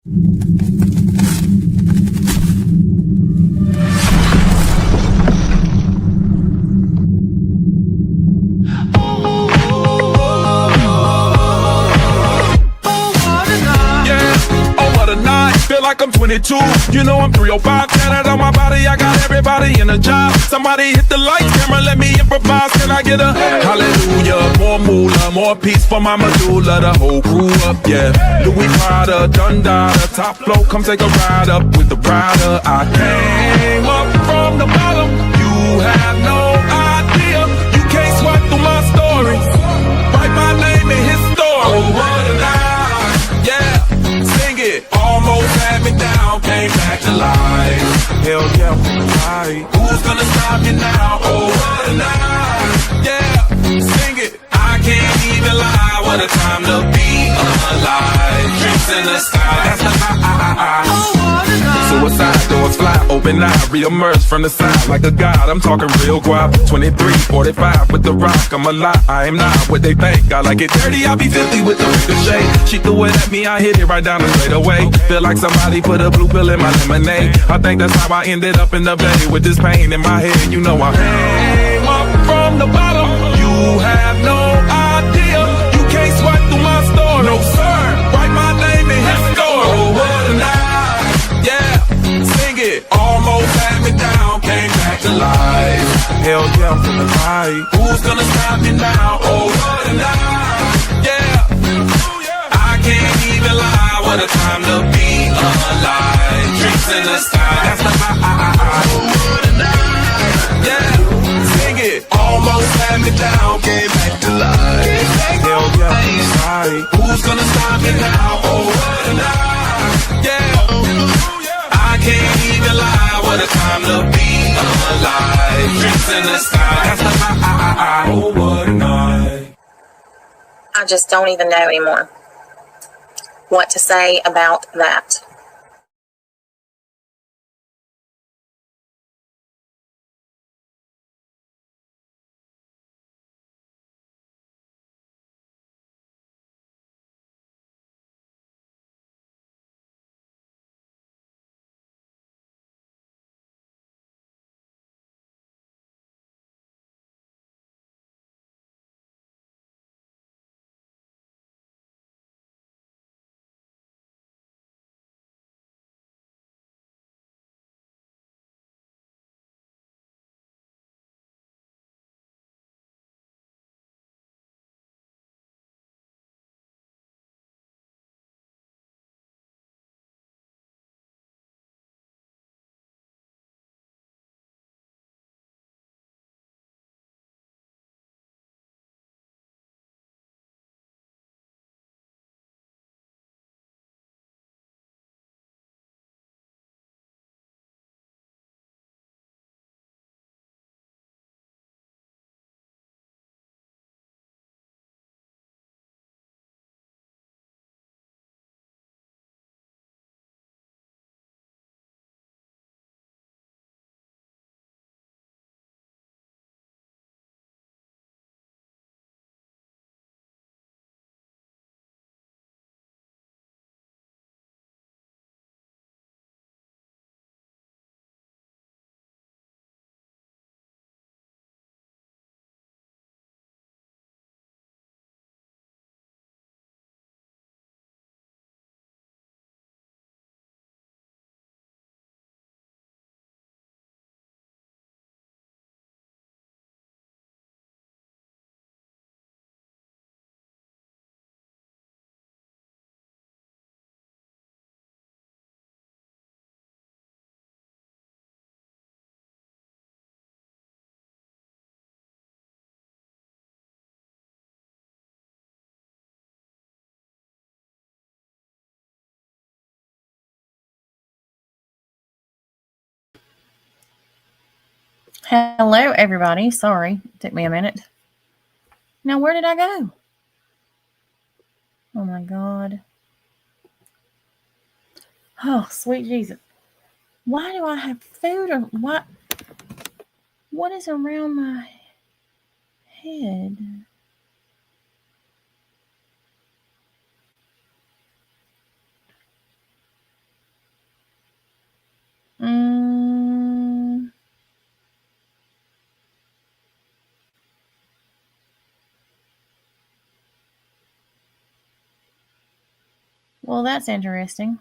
Like I'm 22, you know I'm 305. Tatted on my body, I got everybody in a job. Somebody hit the lights, camera, let me improvise. Can I get a hallelujah? More moolah, more peace for my medulla. The whole crew up, yeah. Louis Prada, Dundada, top flow, come take a ride up with the rider. I came up from the bottom, you have no idea. You can't sweat through my story. Write my name in his story. Oh, what a night, yeah. Sing it. Almost had me down, came back to life. Hell yeah, right. Who's gonna stop you now? Oh, what a night. Yeah, sing it. I can't even lie. What a time to be alive. Drinks in the sky, that's the high. Oh, what a night. Suicide doors fly, open eye, re-emerge from the side like a god. I'm talking real guap. 23, 45 with the rock. I'm a lot, I am not what they think. I like it dirty, I be 50 with the ricochet. She threw it at me, I hit it right down the straight away. Feel like somebody put a blue pill in my lemonade. I think that's how I ended up in the bay with this pain in my head. You know I came up from the bottom. You have no idea. You can't sweat through my story. No sir, write my name in his story. Oh, what a night. Yeah, sing it. Almost had me down, came back to life. Hell yeah, I'm feeling right. Who's gonna stop me now? Oh, what a night. Yeah, I can't even lie. What a time to be alive. Drinks in the sky, that's the high. Oh, what a night. Yeah, sing it. Almost had me down, came back to life. Hell yeah, right. Who's gonna stop me now? Oh, what a night. Yeah, I can't even lie. What a time to be alive. Drinks in the sky, that's the high. Oh, what a night. I just don't even know anymore what to say about that. Hello, everybody. Sorry, it took me a minute. Now, where did I go? Oh, my God. Oh, sweet Jesus. Why do I have food or what? What is around my head? Well, that's interesting.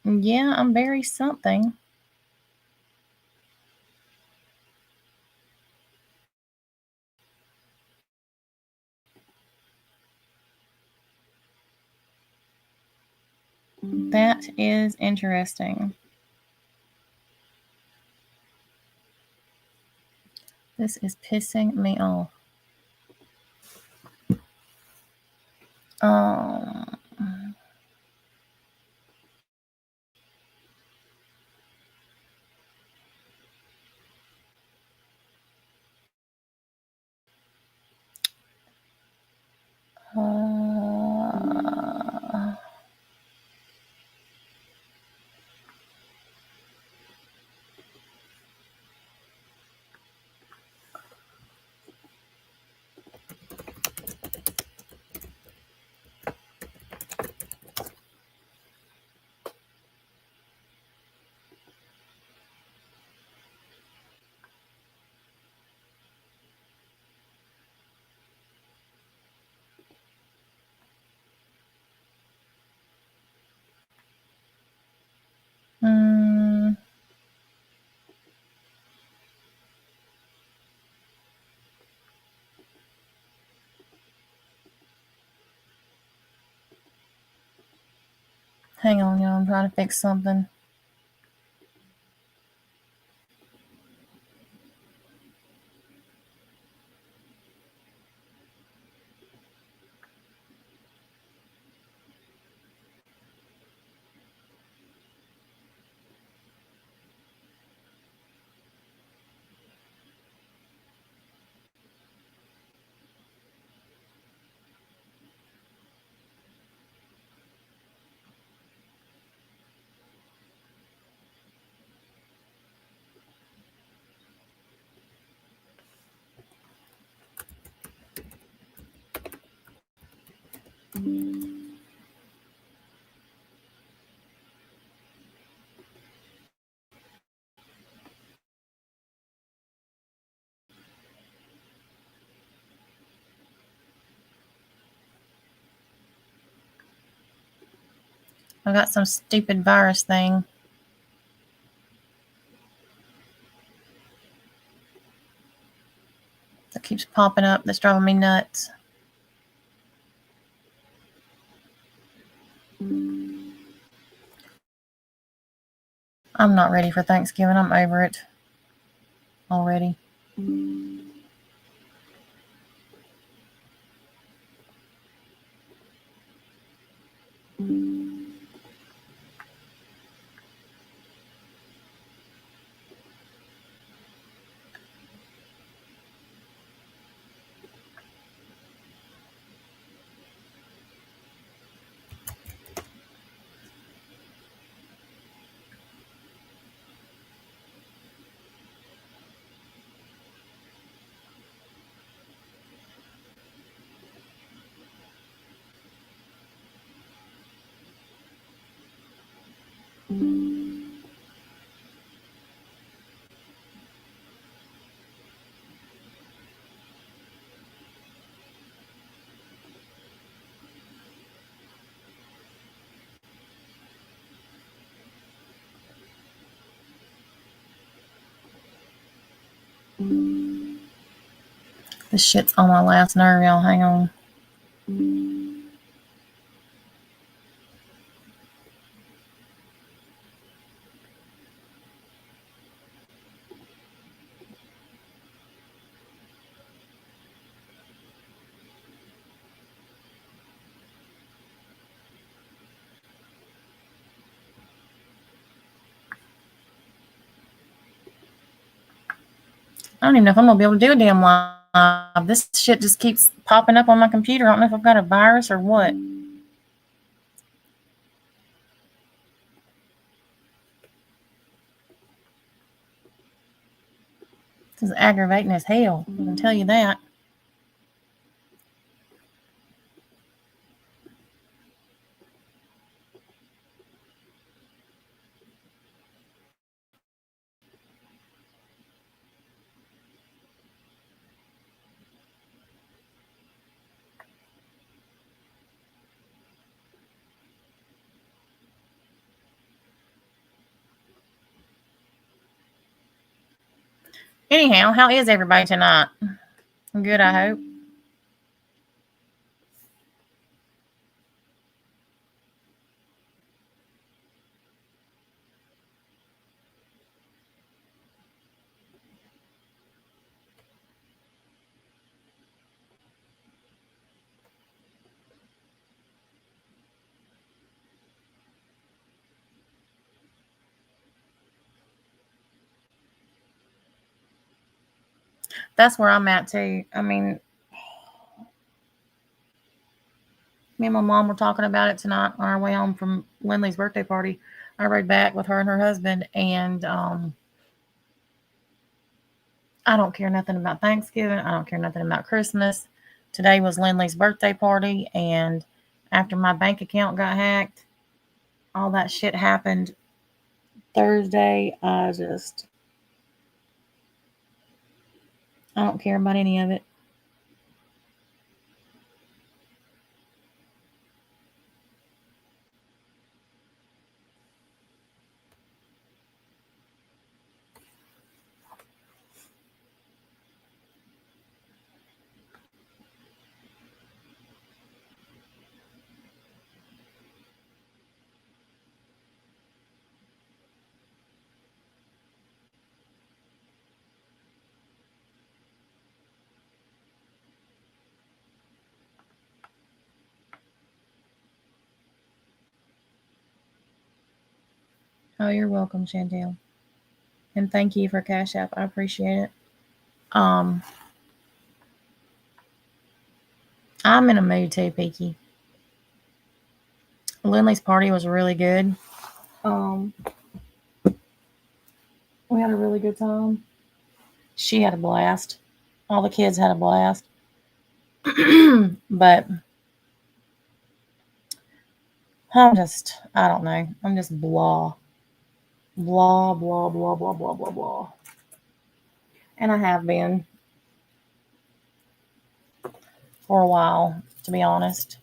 Yeah, I'm very something. That is interesting. This is pissing me off. Um, uh, mm, hang on, y'all. I'm trying to fix something. I got some stupid virus thing that keeps popping up that's driving me nuts. I'm not ready for Thanksgiving. I'm over it already. This shit's on my last nerve, y'all. Hang on. I don't even know if I'm gonna be able to do a damn live. This shit just keeps popping up on my computer. I don't know if I've got a virus or what. It's aggravating as hell. I can tell you that. Anyhow, how is everybody tonight? Good, I hope. That's where I'm at too. I mean, me and my mom were talking about it tonight on our way home from Lindley's birthday party. I rode back with her and her husband, and I don't care nothing about Thanksgiving. I don't care nothing about Christmas. Today was Lindley's birthday party, and after my bank account got hacked, all that shit happened Thursday. I don't care about any of it. Oh, you're welcome, Chantel. And thank you for Cash App. I appreciate it. I'm in a mood too, Peaky. Lindley's party was really good. We had a really good time. She had a blast. All the kids had a blast. But I don't know. I'm just blah. Blah, blah, blah, blah, blah, blah, blah. And I have been for a while, to be honest.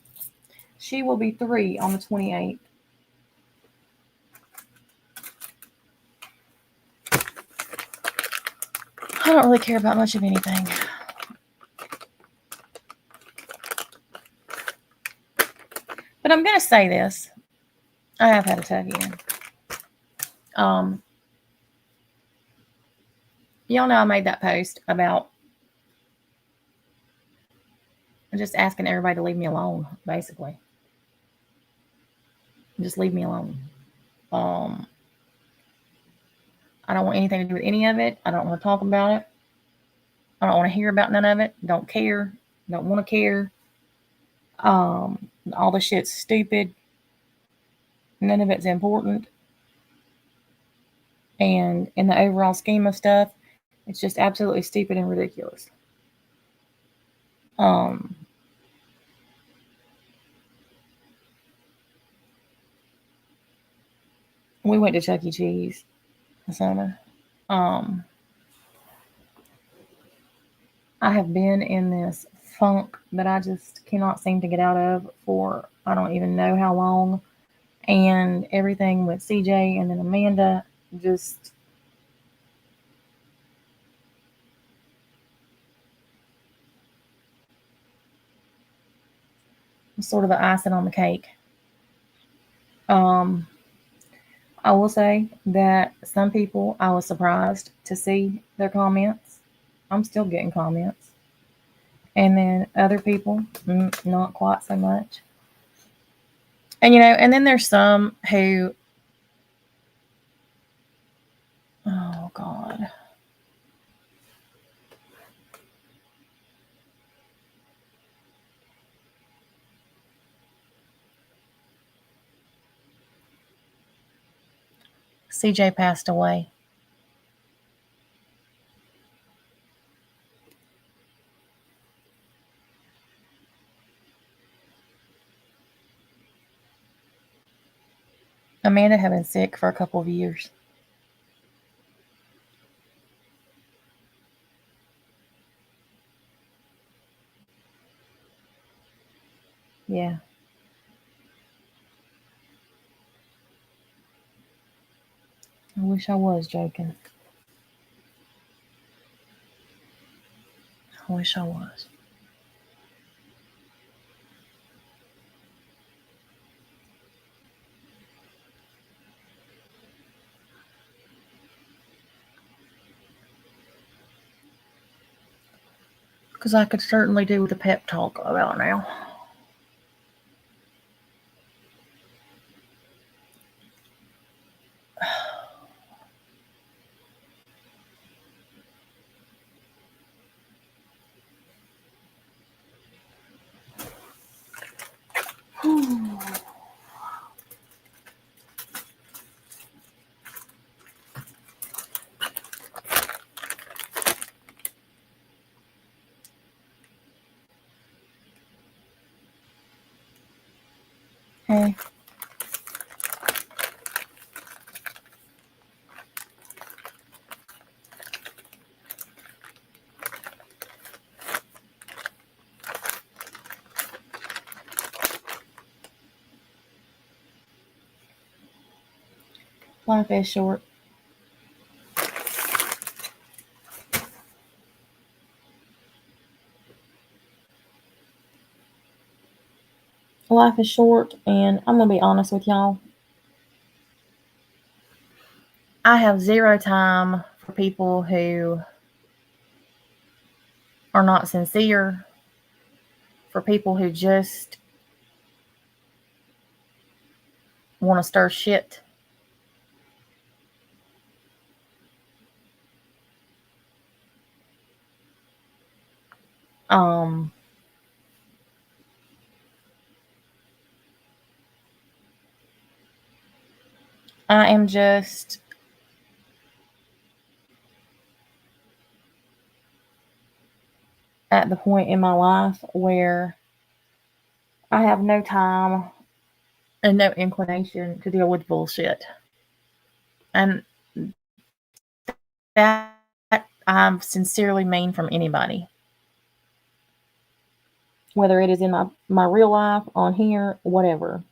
She will be 3 on the 28th. I don't really care about much of anything. But I'm going to say this. I have had a tough year. Y'all know I made that post about just asking everybody to leave me alone, basically. Just leave me alone. I don't want anything to do with any of it. I don't want to talk about it. I don't want to hear about none of it. Don't care. Don't want to care. All the shit's stupid. None of it's important. And in the overall scheme of stuff, it's just absolutely stupid and ridiculous. We went to Chuck E. Cheese this summer. I have been in this funk that I just cannot seem to get out of for I don't even know how long. And everything with CJ and then Amanda just sort of the icing on the cake. I will say that some people I was surprised to see their comments. I'm still getting comments. And then other people, not quite so much. And and then there's some who, oh God. CJ passed away. Amanda had been sick for a couple of years. Yeah. I wish I was joking. I wish I was. Because I could certainly do with a pep talk about now. Hey. Life is short. Life is short, and I'm going to be honest with y'all. I have zero time for people who are not sincere, for people who just want to stir shit. Um, I am just at the point in my life where I have no time and no inclination to deal with bullshit. And that I sincerely mean from anybody. Whether it is in my real life, on here, whatever.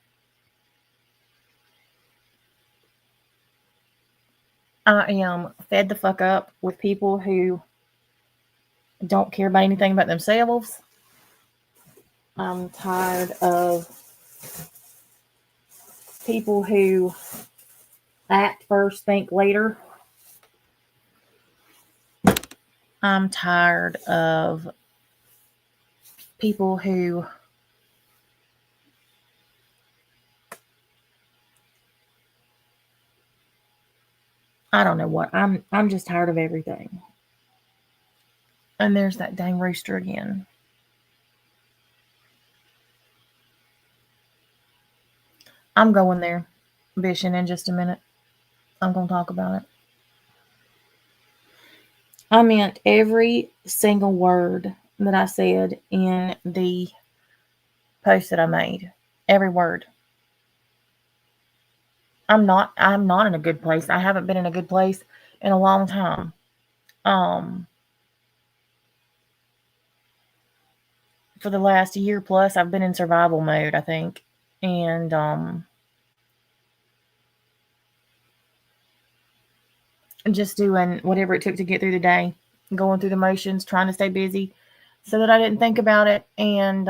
I am fed the fuck up with people who don't care about anything about themselves. I'm tired of people who act first, think later. I'm tired of people who I don't know what. I'm just tired of everything. And there's that dang rooster again. I'm going there, Bishing, in just a minute. I'm going to talk about it. I meant every single word that I said in the post that I made. Every word. I'm not in a good place. I haven't been in a good place in a long time. For the last year plus, I've been in survival mode, I think. And just doing whatever it took to get through the day, going through the motions, trying to stay busy so that I didn't think about it, and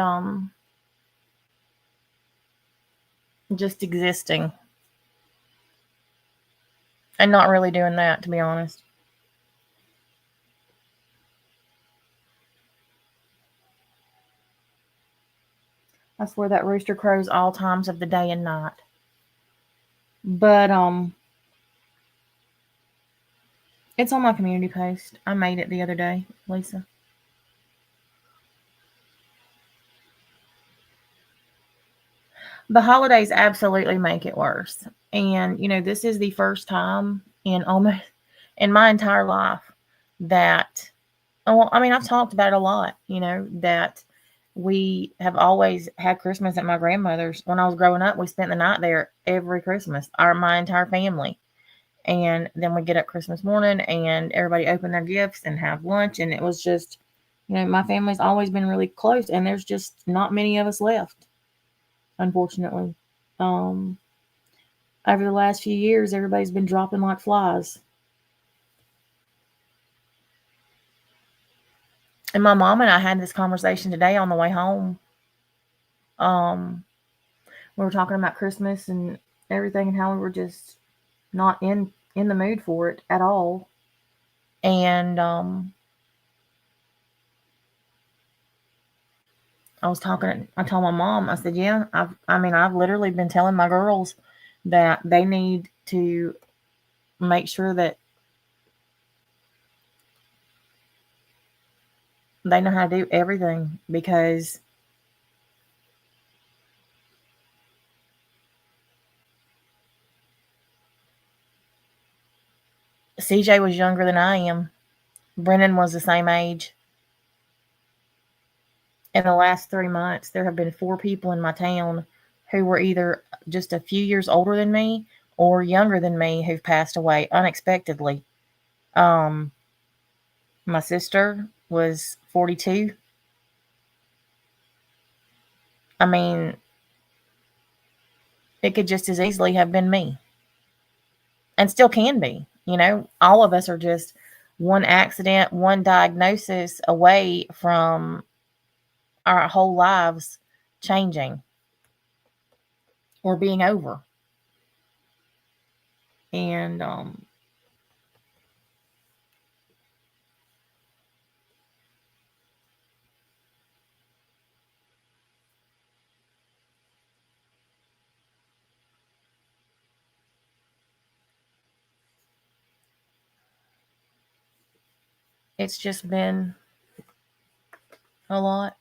just existing and not really doing that, to be honest. I swear that rooster crows all times of the day and night. But it's on my community post. I made it the other day, Lisa. The holidays absolutely make it worse. And this is the first time in my entire life that, well, I mean, I've talked about it a lot, that We have always had Christmas at my grandmother's. When I was growing up, we spent the night there every Christmas, my entire family. And then we get up Christmas morning and everybody open their gifts and have lunch. And it was just, my family's always been really close, and there's just not many of us left, unfortunately. Um, Over the last few years, everybody's been dropping like flies. And my mom and I had this conversation today on the way home. Um, we were talking about Christmas and everything, and how we were just not in the mood for it at all. And I told my mom, I said, yeah, I've literally been telling my girls that they need to make sure that they know how to do everything, because CJ was younger than I am. Brennan was the same age. In the last 3 months, there have been 4 people in my town who were either just a few years older than me or younger than me who've passed away unexpectedly. Um, my sister was 42. I mean, it could just as easily have been me, and still can be. All of us are just one accident, one diagnosis away from our whole lives changing or being over. And it's just been a lot.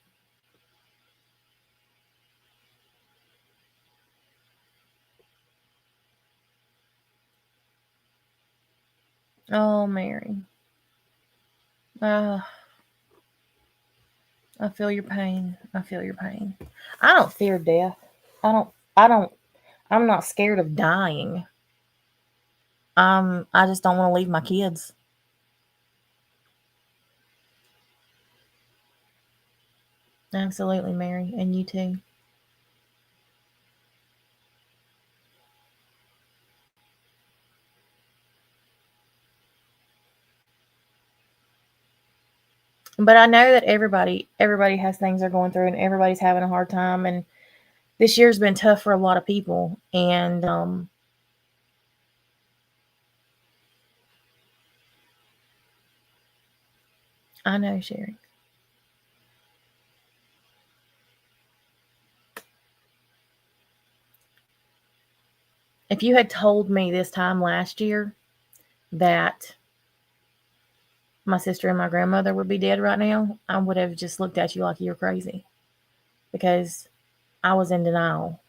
Oh, Mary. Uh, I feel your pain. I feel your pain. I don't fear death. I don't I'm not scared of dying. I just don't want to leave my kids. Absolutely, Mary, and you too. But I know that everybody has things they're going through, and everybody's having a hard time, and this year's been tough for a lot of people. And I know, Sherry. If you had told me this time last year that my sister and my grandmother would be dead right now, I would have just looked at you like you're crazy, because I was in denial.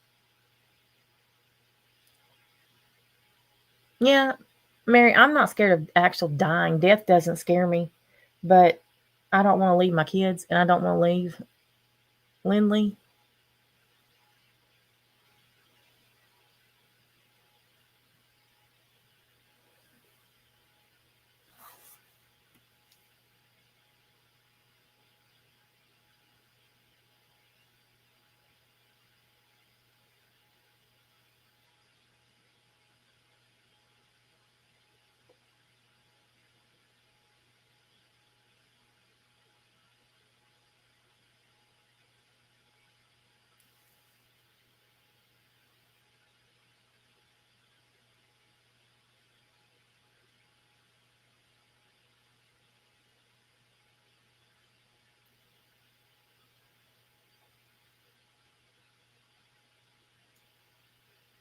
Yeah, Mary, I'm not scared of actual dying. Death doesn't scare me, but I don't want to leave my kids, and I don't want to leave Lindley.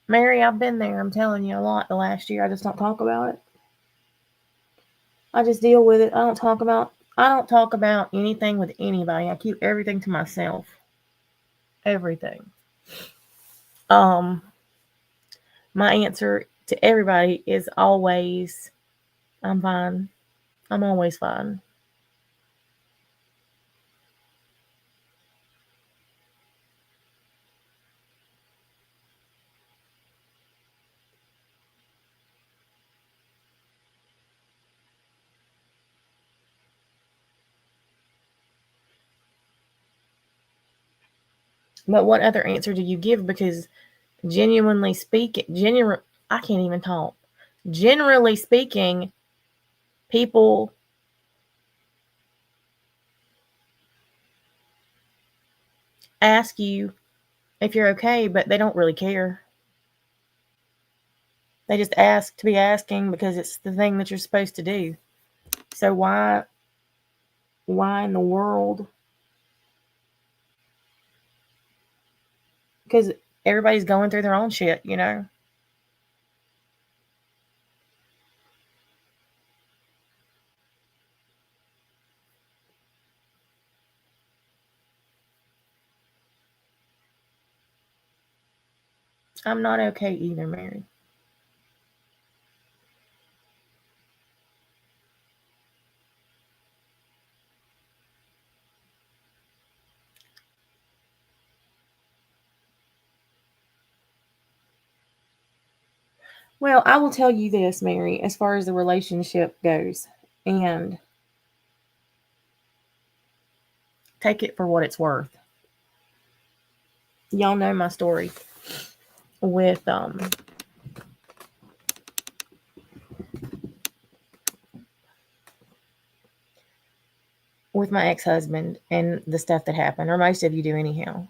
Mary, I've been there. I'm telling you a lot the last year. I just don't talk about it. I just deal with it. I don't talk about anything with anybody. I keep everything to myself. Everything. Um, my answer to everybody is always, I'm fine. I'm always fine. But what other answer do you give? Because genuinely speaking, I can't even talk. Generally speaking, people ask you if you're okay, but they don't really care. They just ask to be asking because it's the thing that you're supposed to do. So why in the world? Because everybody's going through their own shit, you know. I'm not okay either, Mary. Well, I will tell you this, Mary, as far as the relationship goes, and take it for what it's worth. Y'all know my story with my ex-husband and the stuff that happened, or most of you do anyhow.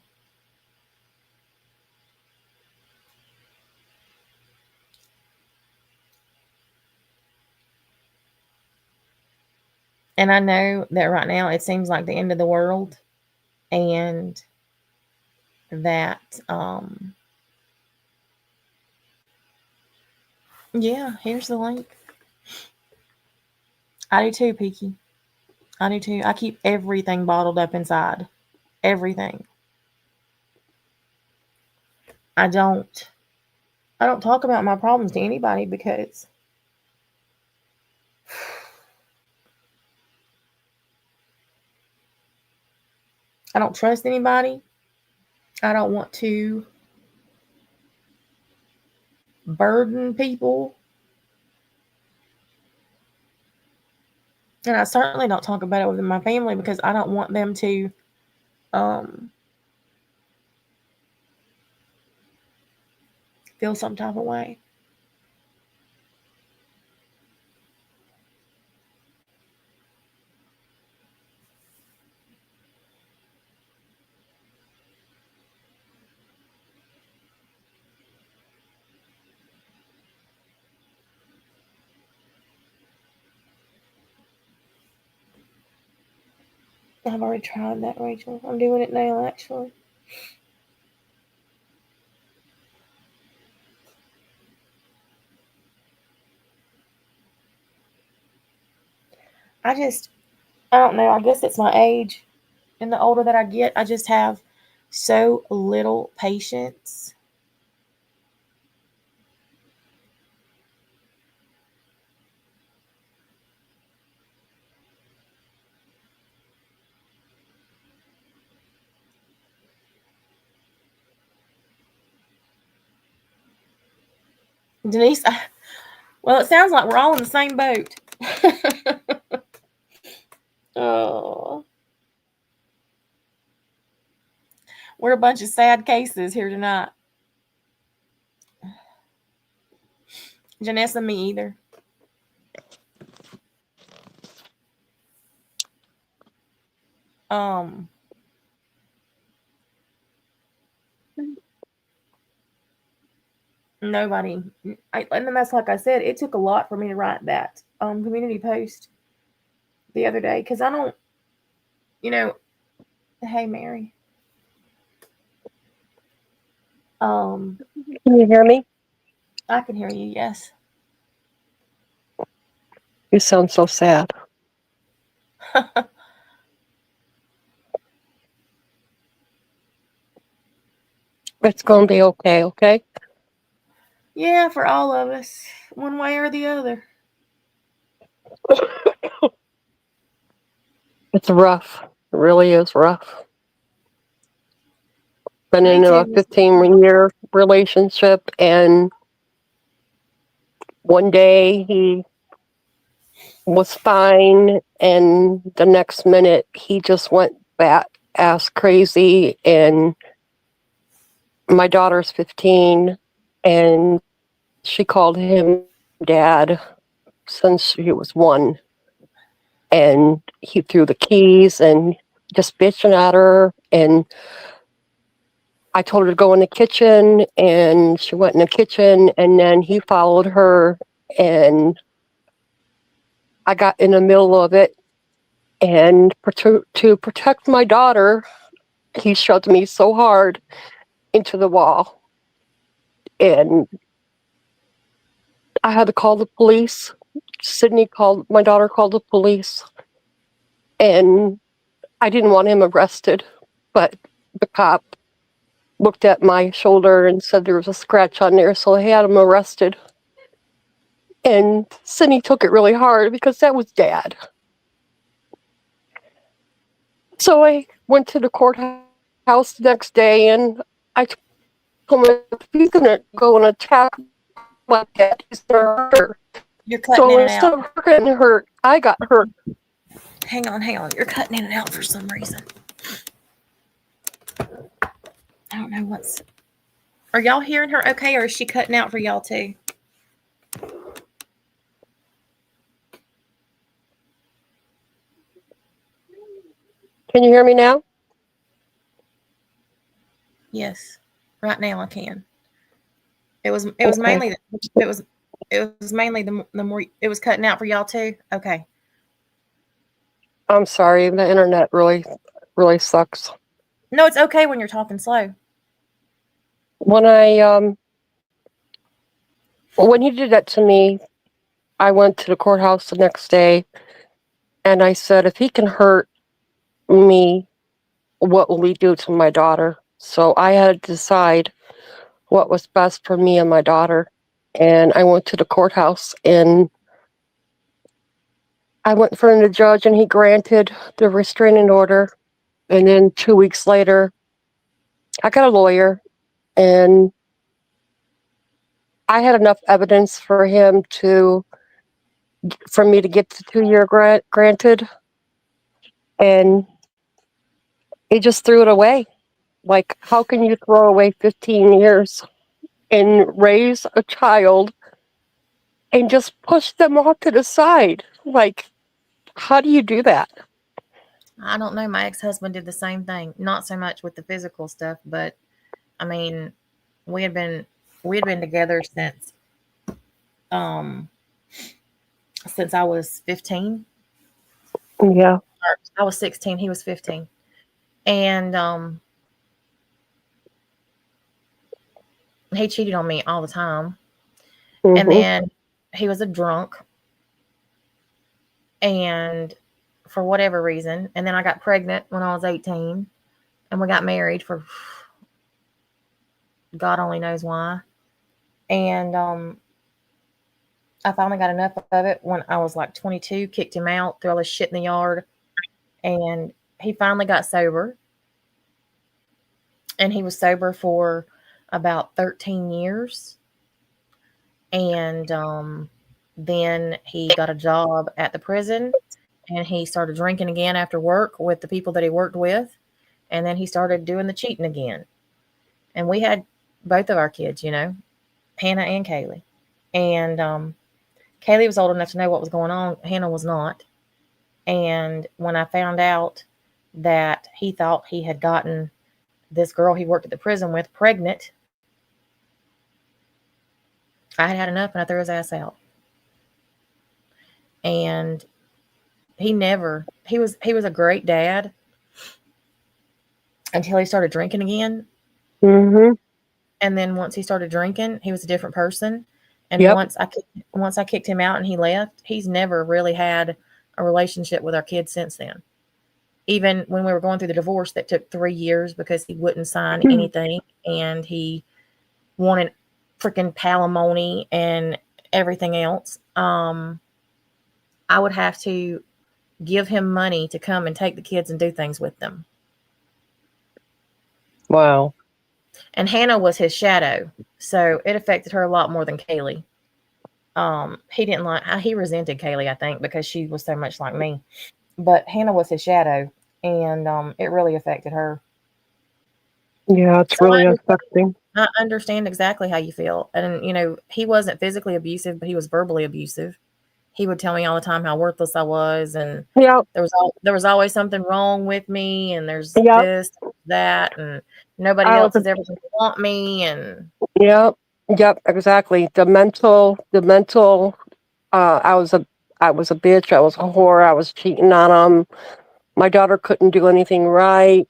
And I know that right now it seems like the end of the world, and that yeah, here's the link. I do too, Peaky. I do too. I keep everything bottled up inside. Everything. I don't I don't talk about my problems to anybody because I don't trust anybody. I don't want to burden people. And I certainly don't talk about it with my family because I don't want them to um, feel some type of way. I've already tried that, Rachel. I'm doing it now, actually. I don't know. I guess it's my age. And the older that I get, I just have so little patience. Denise, well, it sounds like we're all in the same boat. Oh, we're a bunch of sad cases here tonight. Janessa, me either. Um, Nobody. And that's like I said, it took a lot for me to write that community post the other day because I don't, you know, hey Mary, um, Can you hear me? I can hear you. Yes. You sound so sad. It's going to be okay, okay? Yeah, for all of us, one way or the other. It's rough. It really is rough. Been Me in a too. 15-year relationship, and one day he was fine, and the next minute he just went bat ass crazy and my daughter's 15, and she called him dad since she was 1. And he threw the keys and just bitching at her. And I told her to go in the kitchen, and she went in the kitchen, and then he followed her, and I got in the middle of it. And to protect my daughter, he shoved me so hard into the wall. And I had to call the police. My daughter called the police. And I didn't want him arrested, but the cop looked at my shoulder and said there was a scratch on there, so they had him arrested. And Sydney took it really hard because that was Dad. So I went to the courthouse the next day, and I told him if he's going to go and attack like that, he's going to hurt her. You're cutting So in and instead out. of her getting hurt, I got hurt. Hang on. You're cutting in and out for some reason. I don't know what's. Are y'all hearing her okay, or is she cutting out for y'all too? Can you hear me now? Yes, right now I can. It was Okay. mainly the more it was cutting out for y'all too. Okay. I'm sorry, the internet really sucks. No, it's okay when you're talking slow. When he did that to me, I went to the courthouse the next day, and I said, if he can hurt me, what will he do to my daughter? So I had to decide what was best for me and my daughter. And I went to the courthouse, and I went in front of the judge, and he granted the restraining order. And then 2 weeks later, I got a lawyer, and I had enough evidence for me to get the 2-year granted, and he just threw it away. Like, how can you throw away 15 years and raise a child and just push them off to the side? Like, how do you do that? I don't know. My ex-husband did the same thing. Not so much with the physical stuff, but I mean, we had been together since I was 15. Yeah. I was 16, he was 15. And he cheated on me all the time. And Mm-hmm. then he was a drunk, and for whatever reason, and then I got pregnant when I was 18, and we got married for God only knows why. And I finally got enough of it when I was like 22, kicked him out, threw all his shit in the yard, and he finally got sober. And he was sober for about 13 years. And then he got a job at the prison, and he started drinking again after work with the people that he worked with. And then he started doing the cheating again. And we had both of our kids, Hannah and Kaylee. And Kaylee was old enough to know what was going on. Hannah was not. And when I found out that he thought he had gotten this girl he worked at the prison with pregnant, I had enough, and I threw his ass out. And he was a great dad until he started drinking again. Mm-hmm. And then once he started drinking, he was a different person. And Yep. once I kicked him out and he left, he's never really had a relationship with our kids since then. Even when we were going through the divorce that took 3 years because he wouldn't sign anything, and he wanted freaking palimony and everything else. I would have to give him money to come and take the kids and do things with them. Wow. And Hannah was his shadow, so it affected her a lot more than Kaylee. He resented Kaylee, I think, because she was so much like me. But Hannah was his shadow, and it really affected her. Yeah, it's So really affecting. I understand exactly how you feel. And, he wasn't physically abusive, but he was verbally abusive. He would tell me all the time how worthless I was, and Yep, there was always something wrong with me, and there's yep. this, that, and nobody I was else a is ever going to want me. And Yep, yep, exactly. The mental. Uh, I was a I was a bitch. I was a whore. I was cheating on him. My daughter couldn't do anything right,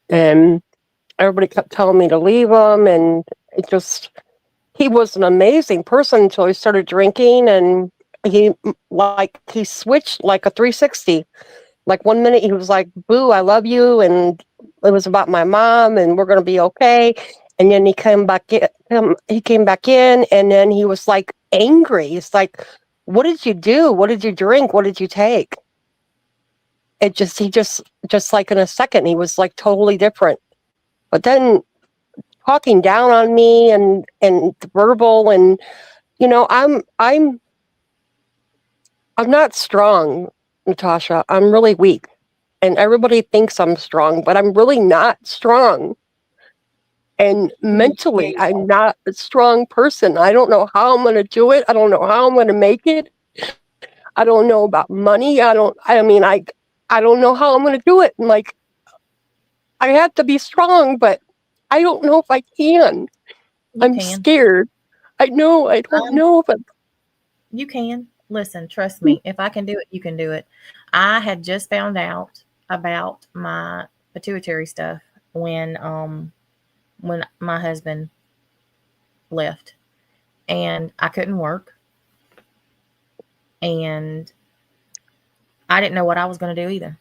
and everybody kept telling me to leave him. And it just he was an amazing person until he started drinking, and he switched like a 360. Like one minute he was like, "Boo, I love you," and it was about my mom, and we're gonna be okay. And then he came back in. He came back in, and then he was like angry. He's like, "What did you do? What did you drink? What did you take?" He just like in a second, he was like totally different. But then talking down on me and verbal, and I'm not strong, Natasha. I'm really weak. And everybody thinks I'm strong, but I'm really not strong. And yeah, mentally, you I'm not a strong person. I don't know how I'm going to do it. I don't know how I'm going to make it. I don't know about money. I don't know how I'm going to do it. And like, I have to be strong, but I don't know if I can. you I'm can. scared. I know. I don't Um, know, but you can. Listen, trust me. If I can do it, you can do it. I had just found out about my pituitary stuff when my husband left, and I couldn't work, and I didn't know what I was going to do either.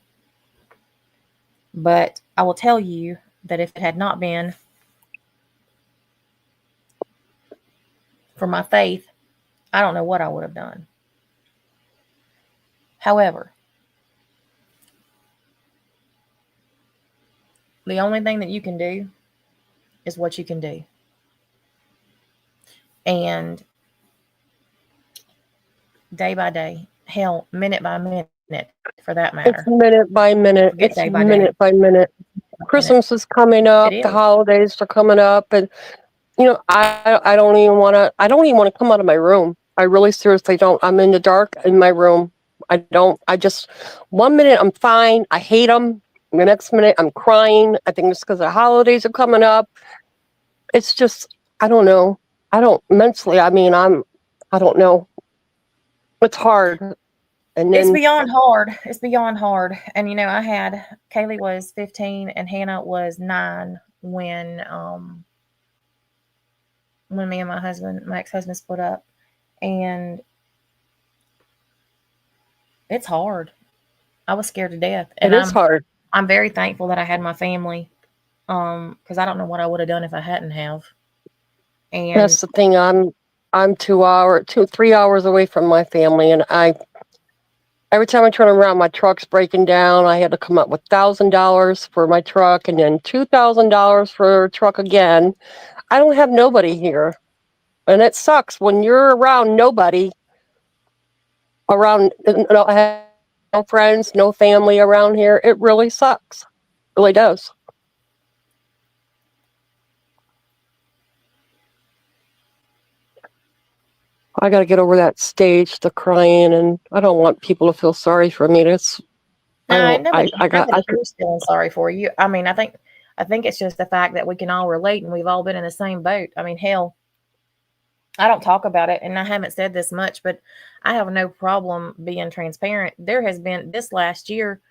But I will tell you that if it had not been for my faith, I don't know what I would have done. However, the only thing that you can do is what you can do. And day by day, hell, minute by minute for that matter. it's minute by Forget minute. day by It's day, minute by minute. minute. Christmas is coming It up. is. The holidays are coming up, and I don't even want to. I don't even want to come out of my room. I really seriously don't. I'm in the dark in my room. I don't. I just one minute I'm fine. I hate them. The next minute I'm crying. I think it's because the holidays are coming up. It's just I don't know. I don't mentally. I mean, I don't know. It's hard. And It's then beyond hard. It's beyond hard. And I had Kaylee was 15 and Hannah was 9 when me and my ex-husband split up. And it's hard. I was scared to death. it And is hard. I'm very thankful that I had my family. Because I don't know what I would have done if I hadn't have. And That's the thing. I'm 3 hours away from my family, and every time I turn around, my truck's breaking down. I had to come up with $1,000 for my truck, and then $2,000 for a truck again. I don't have nobody here, and it sucks when you're around nobody. I have no friends, no family around here. It really sucks. It really does. I got to get over that stage, the crying, and I don't want people to feel sorry for me. I no, don't. nobody here's feeling sorry for you. I mean, I think it's just the fact that we can all relate and we've all been in the same boat. I mean, hell, I don't talk about it, and I haven't said this much, but I have no problem being transparent. There has been this last year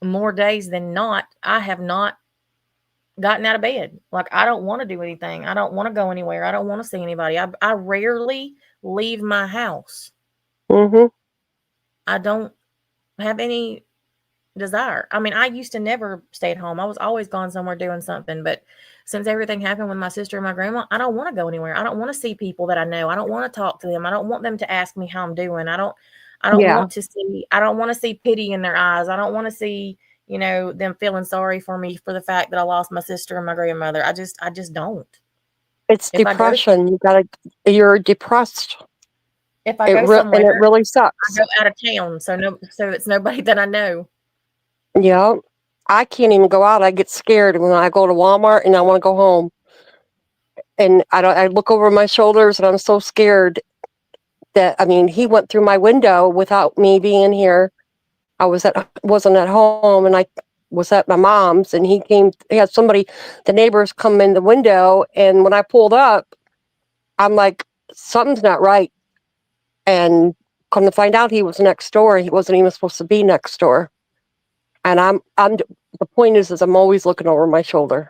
more days than not, I have not gotten out of bed. Like, I don't want to do anything. I don't want to go anywhere. I don't want to see anybody. I rarely leave my house. Mm-hmm. I don't have any desire. I mean, I used to never stay at home. I was always gone somewhere doing something. But since everything happened with my sister and my grandma, I don't want to go anywhere. I don't want to see people that I know. I don't want to talk to them. I don't want them to ask me how I'm doing. Yeah, I don't want to see pity in their eyes. I don't want to see, them feeling sorry for me for the fact that I lost my sister and my grandmother. I just don't. it's If I go depression. You're depressed. if I go And it somewhere, really I sucks. go out of town. So it's nobody that I know. Yeah, I can't even go out. I get scared when I go to Walmart and I want to go home. And I look over my shoulders and I'm so scared that, I mean, he went through my window without me being here. Wasn't at home, and I was at my mom's, and he had somebody, the neighbors come in the window, and when I pulled up, I'm like, something's not right. And come to find out, he was next door. He wasn't even supposed to be next door. And the point is I'm always looking over my shoulder.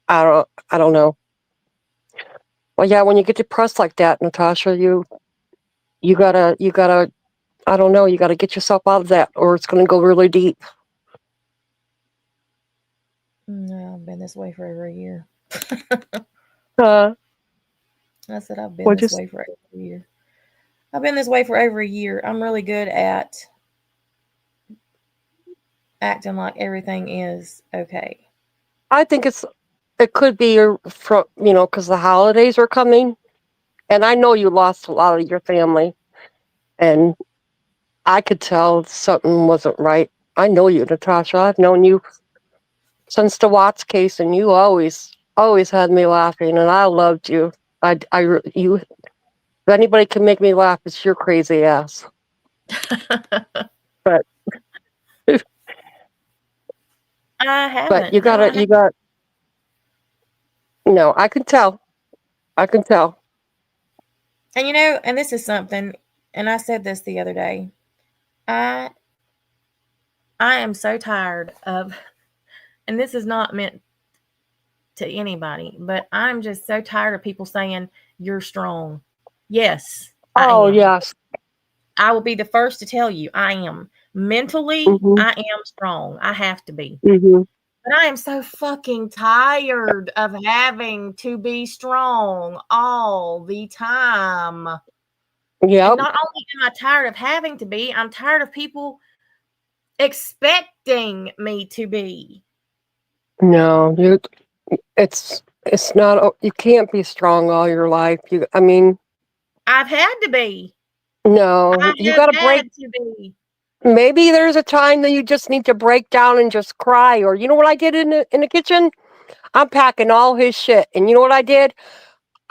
I don't know. Well, yeah, when you get depressed like that, Natasha, you gotta, I don't know, you gotta get yourself out of that, or it's gonna go really deep. No, I've been this way for over a year. Uh, I said I've been what this just, way for over a year. I've been this way for over a year. I'm really good at acting like everything is okay. I think it could be from, because the holidays are coming, and I know you lost a lot of your family, and I could tell something wasn't right. I know you, Natasha. I've known you since the Watts case, and you always had me laughing, and I loved you. You. If anybody can make me laugh, it's your crazy ass. But I haven't. you No, I you haven't. got. No, I can tell. I can tell. And and this is something, and I said this the other day. I I am so tired of, and this is not meant to anybody, but I'm just so tired of people saying you're strong. Yes, I Oh am. yes. I will be the first to tell you I am. Mentally, Mhm. I am strong. I have to be. Mhm. But I am so fucking tired of having to be strong all the time. And Yep. not only am I tired of having to be, I'm tired of people expecting me to be. No, it's not. You can't be strong all your life. I mean, I've had to be. no, I you have got to break. had to be. Maybe there's a time that you just need to break down and just cry. Or you know what I did in the kitchen? I'm packing all his shit, and you know what I did?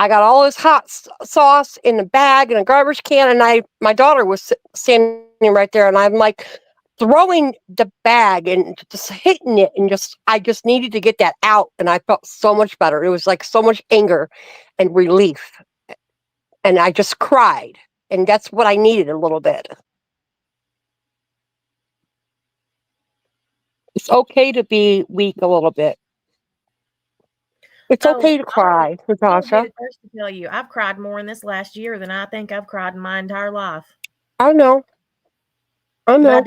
I got all his hot sauce in a bag in a garbage can, and my daughter was standing right there, and I'm like throwing the bag and just hitting it, and I just needed to get that out, and I felt so much better. It was like so much anger and relief, and I just cried, and that's what I needed a little bit. It's okay to be weak a little bit. It's Oh, okay to cry, I will be Natasha. the first to tell you, I've cried more in this last year than I think I've cried in my entire life. I know. I But know.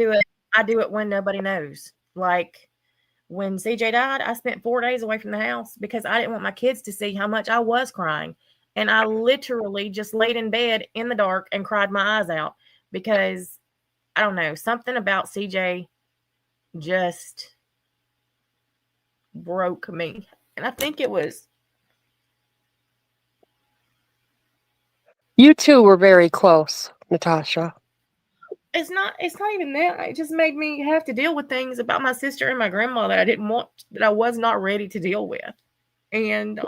I do it when nobody knows. Like when CJ died, I spent 4 days away from the house because I didn't want my kids to see how much I was crying. And I literally just laid in bed in the dark and cried my eyes out because I don't know, something about CJ just broke me. And I think it was You two were very close, Natasha. it's not even that. It just made me have to deal with things about my sister and my grandma that I didn't want, that I was not ready to deal with. And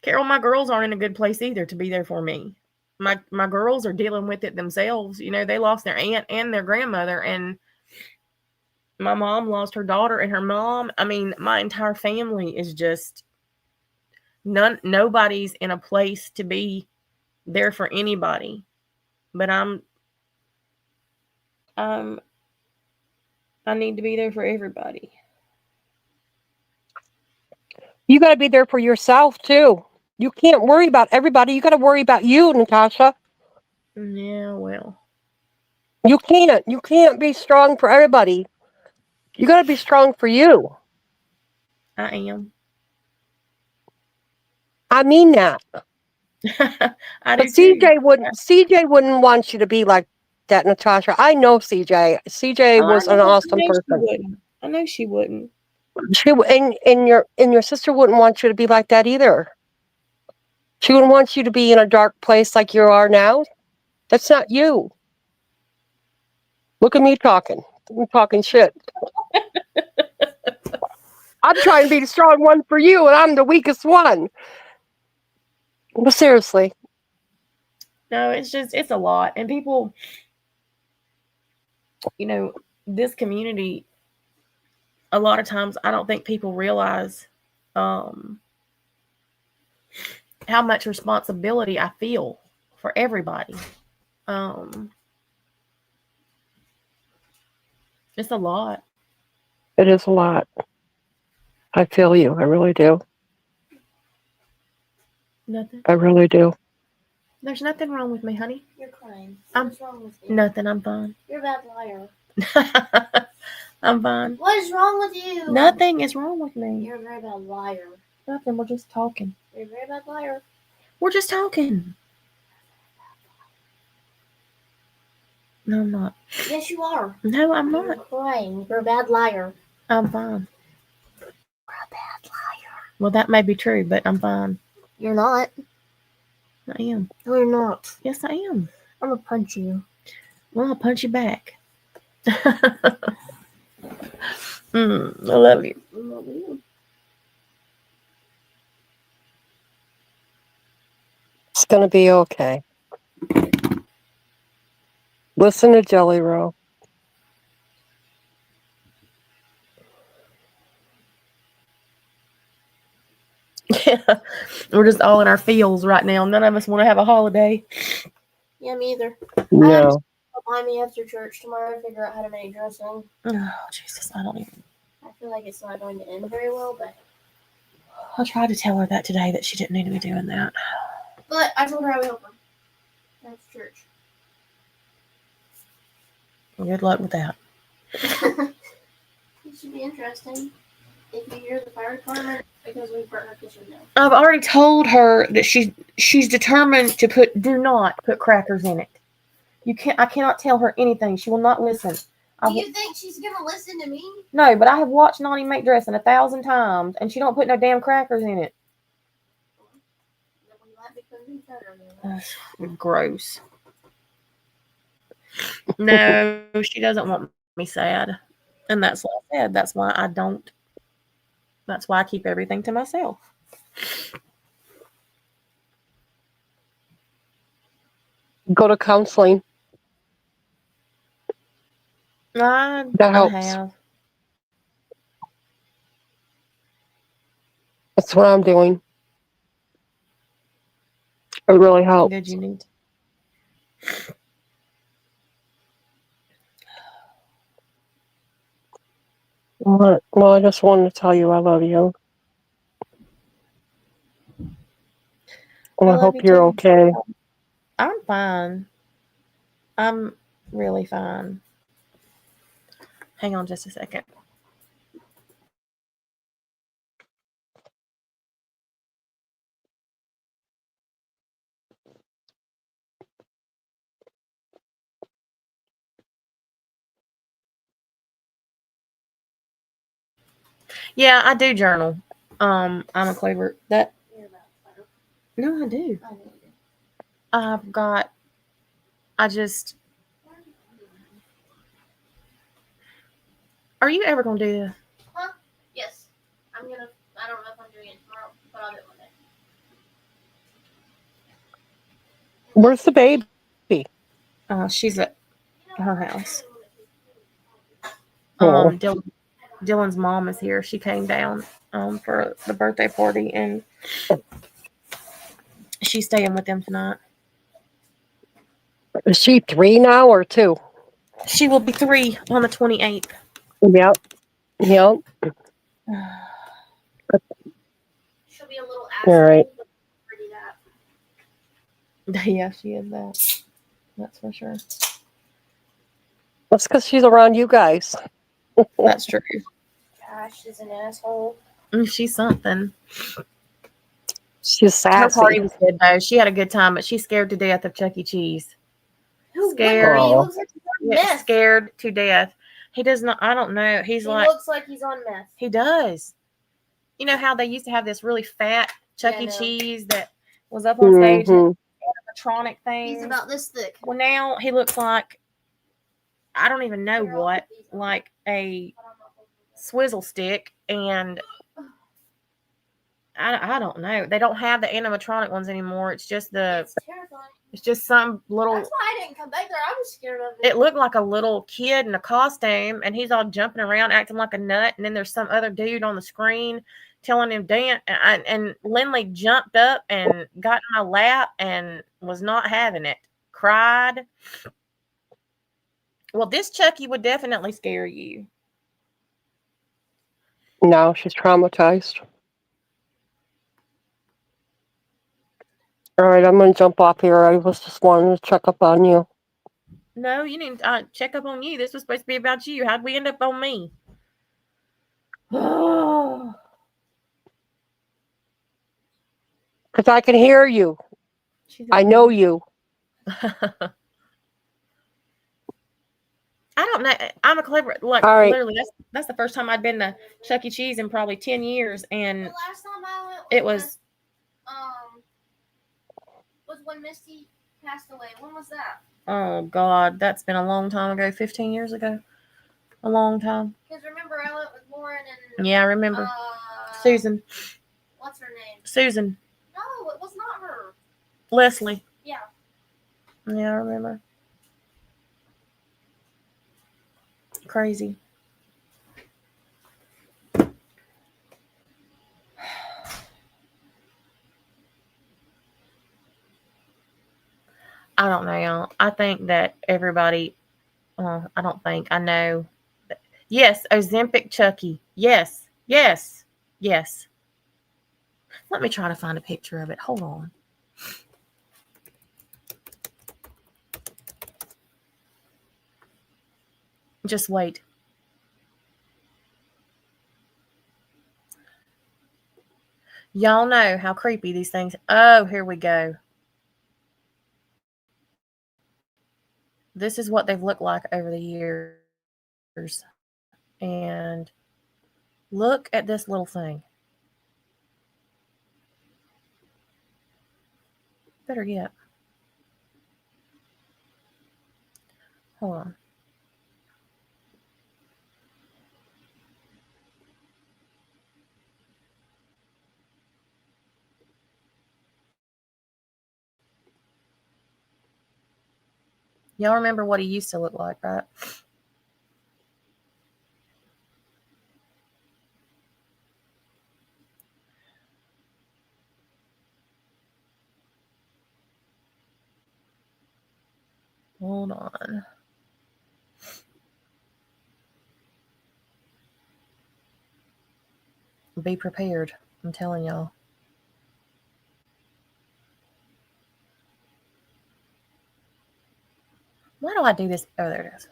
Carol, my girls aren't in a good place either to be there for me. My girls are dealing with it themselves. They lost their aunt and their grandmother, and my mom lost her daughter and her mom. I mean, my entire family is just nobody's in a place to be there for anybody. But um I need to be there for everybody. You got to be there for yourself too. You can't worry about everybody. You got to worry about you, Natasha. Yeah, well, You can't. You can't be strong for everybody. You got to be strong for you. I am. I mean that. I But do too. CJ wouldn't want you to be like that, Natasha. I know CJ. CJ Oh, was an I awesome know she person. wouldn't. I know she wouldn't. And your sister wouldn't want you to be like that either. She wouldn't want you to be in a dark place like you are now. That's not you. Look at me talking. I'm talking shit. I'm trying to be the strong one for you, and I'm the weakest one. But seriously. No, it's a lot. And people, this community, a lot of times I don't think people realize how much responsibility I feel for everybody. It's a lot. It is a lot. I feel you. I really do. Nothing. I really do. There's nothing wrong with me, honey. You're crying. What's wrong with you? Nothing. I'm fine. You're a bad liar. I'm fine. What is wrong with you? Nothing is wrong with me. You're a very bad liar. Nothing. We're just talking. You're a very bad liar. We're just talking. No, I'm not. Yes, you are. No, I'm You're not. crying. You're a bad liar. I'm fine. You're a bad liar. Well, that may be true, but I'm fine. You're not. I am. No, you're not. Yes, I am. I'm gonna punch you. Well, I'll punch you back. I love you. I love you. It's going to be okay. Listen to Jelly Roll. Yeah. We're just all in our feels right now. None of us want to have a holiday. Yeah, me either. No. Buy me after church tomorrow. Figure out how to make dressing. Oh, Jesus. I don't even. I feel like it's not going to end very well, but I tried to tell her that today, that she didn't need to be doing that. I told her I would help her after church. Good luck with that. It should be interesting if you hear the fire department because we burnt her kitchen down. I've already told her that she's determined to do not put crackers in it. I cannot tell her anything. She will not listen. Do you think she's gonna listen to me? No, but I have watched Nani make dressing 1,000 times, and she don't put no damn crackers in it. Then we might be putting better than that. Gross. No, she doesn't want me sad. And that's what I said. That's why I don't. That's why I keep everything to myself. Go to counseling. I helps. have. That's what I'm doing. It really helps. Did you need? Well, I just wanted to tell you I love you. And I love hope you you're too. okay. I'm fine. I'm really fine. Hang on just a second. Yeah, I do journal. I'm a Clover. That You're about better. no, I do. I know you do. I just. Are you ever gonna do this? Yes. I don't know if I'm doing it tomorrow, but I'll do it one day. Where's the baby? She's at her house. Oh. Dylan's mom is here. She came down for the birthday party, and she's staying with them tonight. Is she 3 now or 2? She will be 3 on the 28th. Yep. She'll be a little All right. but pretty that. Yeah, she is that. That's for sure. That's because she's around you guys. That's true. Gosh, she's an asshole. She's something. She's Her sassy. party was good though. She had a good time, but she's scared to death of Chuck E. Cheese. Scared. He Oh. looks like he's on Yeah, meth. scared to death. He does not. I don't know. He Like looks like he's on meth. he does. You know how they used to have this really fat Chuck Yeah, I E. know. Cheese that was up on stage, Mhm. animatronic thing. He's about this thick. Well, now he looks like I don't even know what, like a swizzle stick, and I don't know. They don't have the animatronic ones anymore. It's just It's terrifying. it's just some little. That's why I didn't come back there. I was scared of it. It looked like a little kid in a costume, and he's all jumping around, acting like a nut. And then there's some other dude on the screen telling him dance. And Lindley jumped up and got in my lap and was not having it. Cried. Well, this Chucky would definitely scare you. No, she's traumatized. All right, I'm going to jump off here. I was just wanting to check up on you. No, you didn't check up on you. This was supposed to be about you. How'd we end up on me? Because I can hear you. I know you. I don't know. I'm a clever. Like, All right. literally, that's the first time I'd been to Chuck E. Cheese in probably 10 years, and The last time I went it was when Misty passed away. When was that? oh God, that's been a long time ago. 15 years ago, a long time. Because remember, I went with Lauren and Yeah, I remember. Susan. What's her name? Susan. No, it was not her. Leslie. Yeah. Yeah, I remember. Crazy. I don't know. I think that everybody, I don't think, I know. Yes, Ozempic Chucky. Yes, yes, yes. Let me try to find a picture of it. Hold on. Just wait. Y'all know how creepy these things. Oh, here we go. This is what they've looked like over the years. And look at this little thing. Better yet. Hold on. Y'all remember what he used to look like, right? Hold on. Be prepared. I'm telling y'all. Why do I do this? Oh, there it is.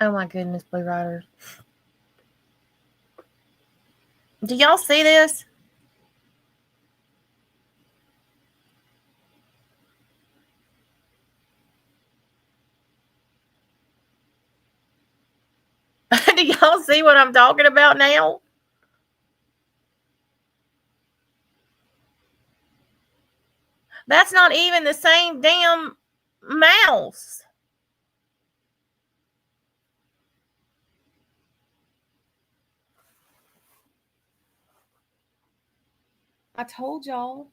Oh my goodness, Blue Riders. Do y'all see this? Do y'all see what I'm talking about now? That's not even the same damn mouse. I told y'all.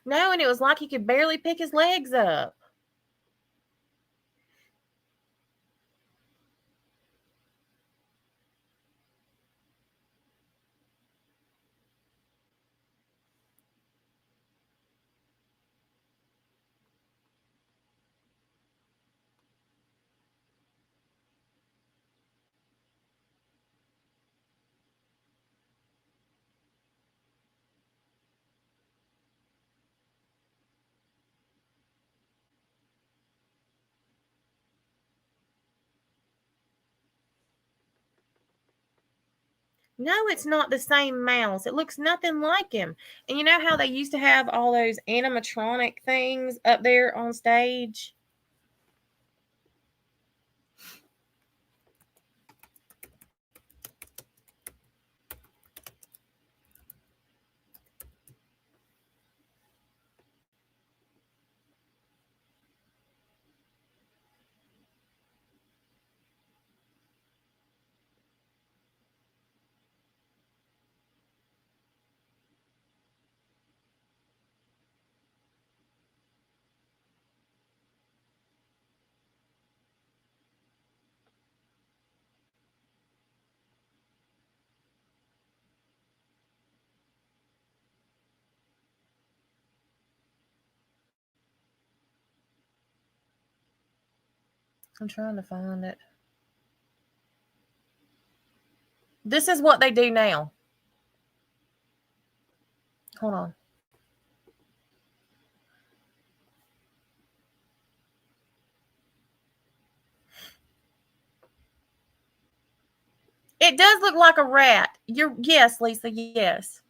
No, and it was like he could barely pick his legs up. No, it's not the same mouse. It looks nothing like him. And you know how they used to have all those animatronic things up there on stage? I'm trying to find it. This is what they do now. Hold on. It does look like a rat. Yes, Lisa, yes.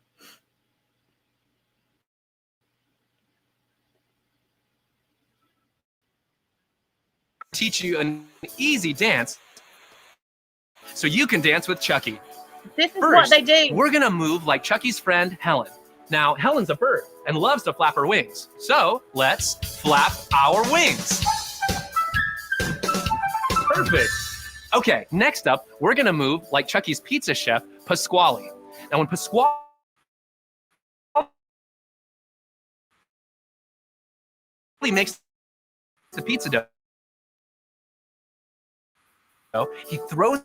Teach you an easy dance so you can dance with Chucky. This is First, what they do. we're gonna move like Chucky's friend Helen. Now, Helen's a bird and loves to flap her wings. So let's flap our wings. Perfect. Okay, next up, we're gonna move like Chucky's pizza chef, Pasquale. Now, when Pasquale makes the pizza dough, he throws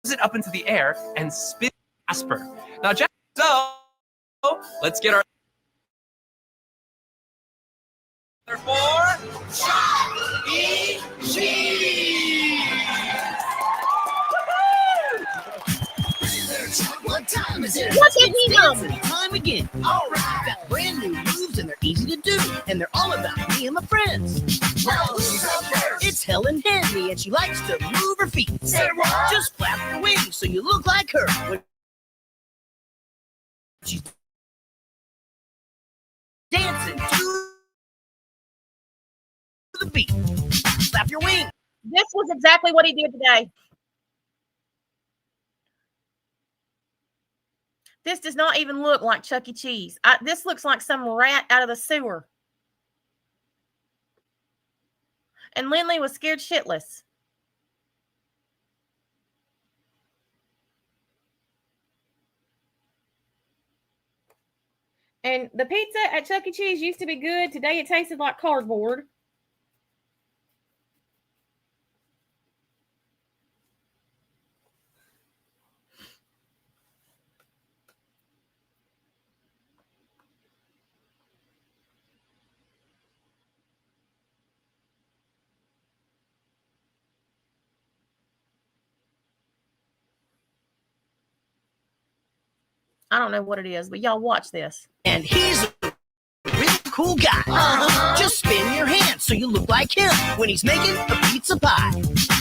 it up into the air and spins Jasper. Now, so let's get our for Chucky Cheese. What time is it? What did he know? Time again. All right. Got brand new moves and they're easy to do. And they're all about me and my friends. Well, who's up first? It's Helen Henry and she likes to move her feet. Say what? Just flap your wings so you look like her. When she's dancing to the beat. Flap your wings. This was exactly what he did today. This does not even look like Chuck E. Cheese. This looks like some rat out of the sewer. And Lindley was scared shitless. And the pizza at Chuck E. Cheese used to be good. Today it tasted like cardboard. I don't know what it is, but y'all watch this. And he's a really cool guy. Just spin your hand so you look like him when he's making a pizza pie.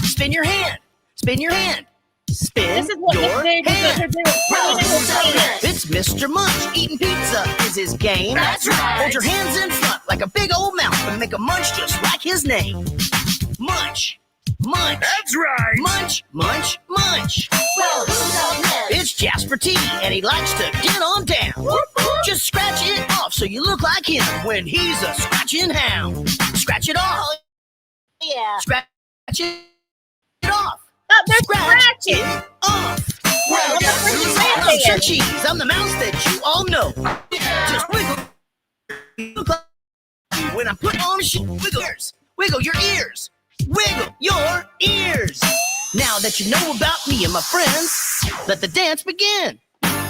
Spin your hand. Spin your hand. Spin This is what your this dude hand. is. It's Mr. Munch. Eating pizza is his game. That's right. Hold your hands in front like a big old mouth and make a munch just like his name. Munch. Munch. That's right. Munch, munch, munch. Well, who's up next? It's Jasper T, and he likes to get on down. Just scratch it off so you look like him when he's a scratching hound. Scratch it off. Yeah. Scratch it off. Oh, they're Scratch scratching. it off. Well, guess who's I'm Chuck Cheese. I'm the mouse that you all know. Just wiggle. When I put on a shoe, wiggle your ears. Wiggle your ears. Now that you know about me and my friends, let the dance begin.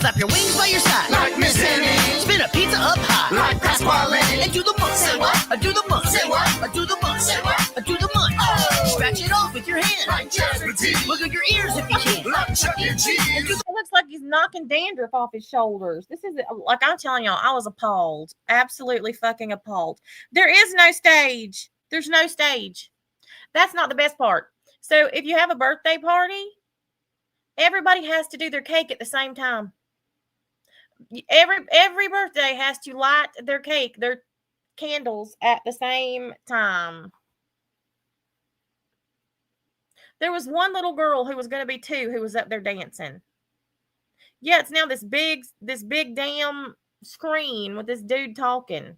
Flap your wings by your side, like Miss Annie. Spin a pizza up high, like Pasquale. And do the munch. Say what? I do the munch. Say what? I do the munch. Say what? I do the munch. Oh. Scratch it off with your hand, like Jasmine T. Wiggle your ears if you can, like Chuck E. Cheese. It looks like he's knocking dandruff off his shoulders. This is like I'm telling y'all, I was appalled. Absolutely fucking appalled. There is no stage. There's no stage. That's not the best part. So if you have a birthday party, everybody has to do their cake at the same time. Every birthday has to light their cake, their candles at the same time. There was one little girl who was going to be 2 who was up there dancing. Yeah, it's now this big damn screen with this dude talking.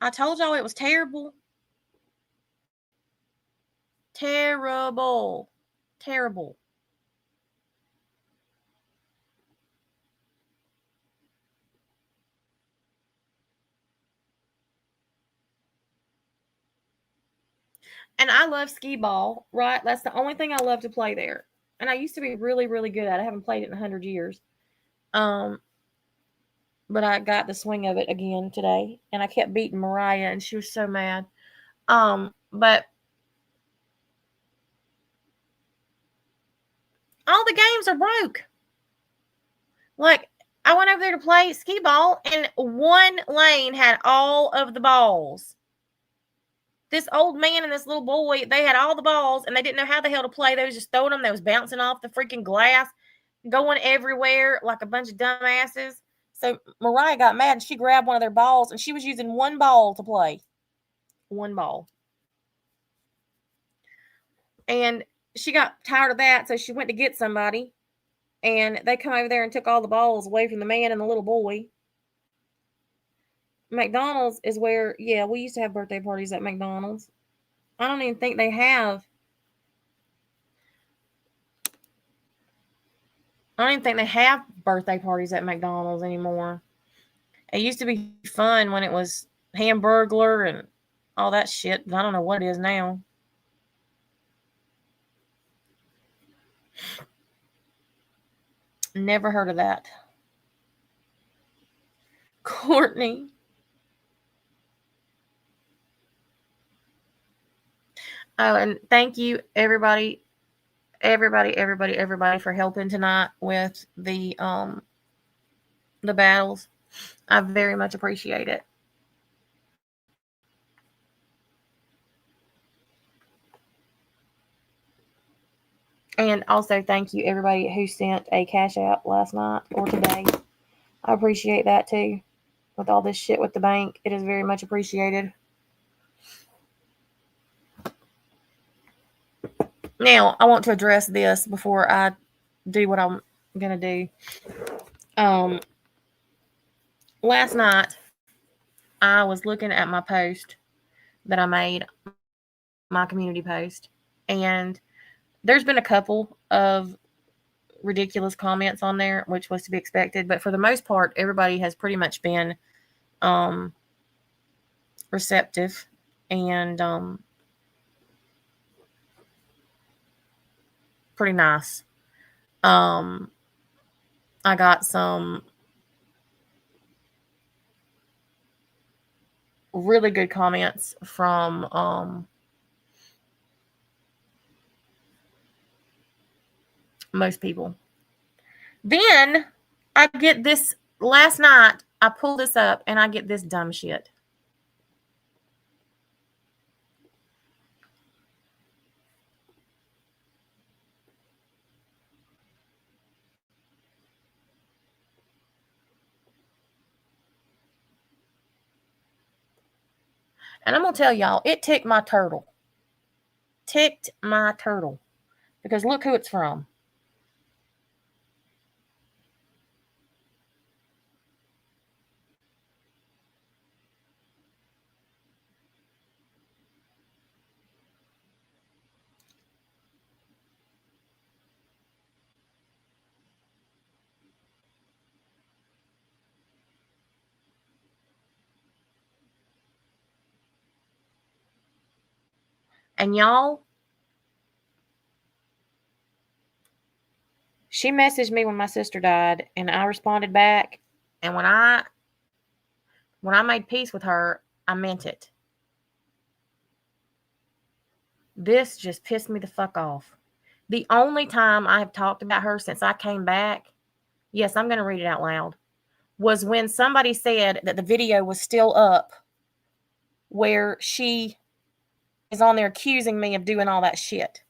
I told y'all it was terrible. Terrible. Terrible. And I love skee ball, right? That's the only thing I love to play there. And I used to be really, really good at it. I haven't played it in 100 years. But I got the swing of it again today. And I kept beating Mariah, and she was so mad. But all the games are broke. Like, I went over there to play skee ball, and one lane had all of the balls. This old man and this little boy, they had all the balls, and they didn't know how the hell to play. They was just throwing them. They was bouncing off the freaking glass, going everywhere like a bunch of dumbasses. So Mariah got mad, and she grabbed one of their balls, and she was using one ball to play. One ball. And she got tired of that, so she went to get somebody, and they come over there and took all the balls away from the man and the little boy. McDonald's is where, yeah, we used to have birthday parties at McDonald's. I don't even think they have. I don't even think they have birthday parties at McDonald's anymore. It used to be fun when it was Hamburglar and all that shit, but I don't know what it is now. Never heard of that. Courtney. Oh, and thank you, everybody for helping tonight with the battles. I very much appreciate it. And also thank you, everybody who sent a cash app last night or today. I appreciate that too. With all this shit with the bank, it is very much appreciated. Now, I want to address this before I do what I'm going to do. Last night, I was looking at my post that I made, my community post, and there's been a couple of ridiculous comments on there, which was to be expected, but for the most part, everybody has pretty much been receptive and pretty nice. I got some really good comments from most people. Then I get this last night. I pull this up and I get this dumb shit. And I'm going to tell y'all, it ticked my turtle. Ticked my turtle. Because look who it's from. And y'all, she messaged me when my sister died, and I responded back. And when I made peace with her, I meant it. This just pissed me the fuck off. The only time I have talked about her since I came back, yes, I'm going to read it out loud, was when somebody said that the video was still up where she is on there accusing me of doing all that shit.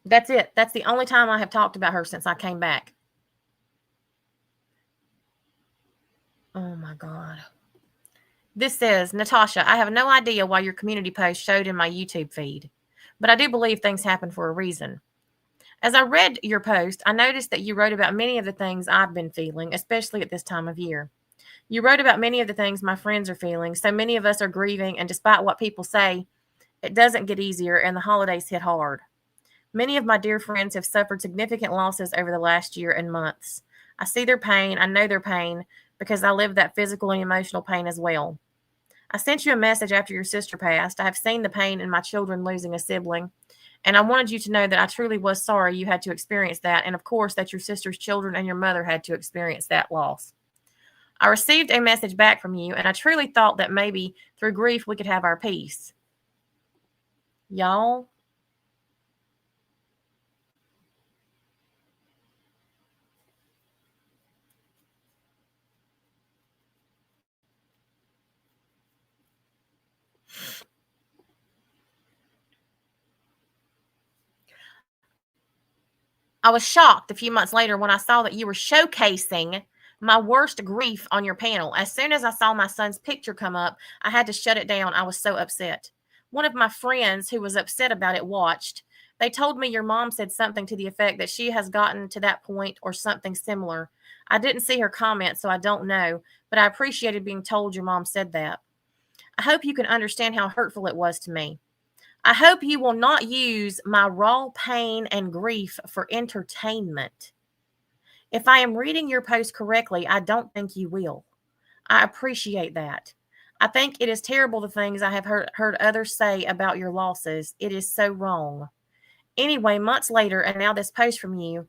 That's it. That's the only time I have talked about her since I came back. Oh my God. This says, Natasha, I have no idea why your community post showed in my YouTube feed, but I do believe things happen for a reason. As I read your post, I noticed that you wrote about many of the things I've been feeling, especially at this time of year. You wrote about many of the things my friends are feeling, so many of us are grieving, and despite what people say, it doesn't get easier, and the holidays hit hard. Many of my dear friends have suffered significant losses over the last year and months. I see their pain, I know their pain, because I lived that physical and emotional pain as well. I sent you a message after your sister passed. I have seen the pain in my children losing a sibling, and I wanted you to know that I truly was sorry you had to experience that, and of course that your sister's children and your mother had to experience that loss. I received a message back from you, and I truly thought that maybe through grief we could have our peace. Y'all, I was shocked a few months later when I saw that you were showcasing my worst grief on your panel. As soon as I saw my son's picture come up, I had to shut it down. I was so upset. One of my friends who was upset about it watched. They told me your mom said something to the effect that she has gotten to that point or something similar. I didn't see her comment, so I don't know, but I appreciated being told your mom said that. I hope you can understand how hurtful it was to me. I hope you will not use my raw pain and grief for entertainment. If I am reading your post correctly, I don't think you will. I appreciate that. I think it is terrible the things I have heard others say about your losses. It is so wrong. Anyway, months later, and now this post from you,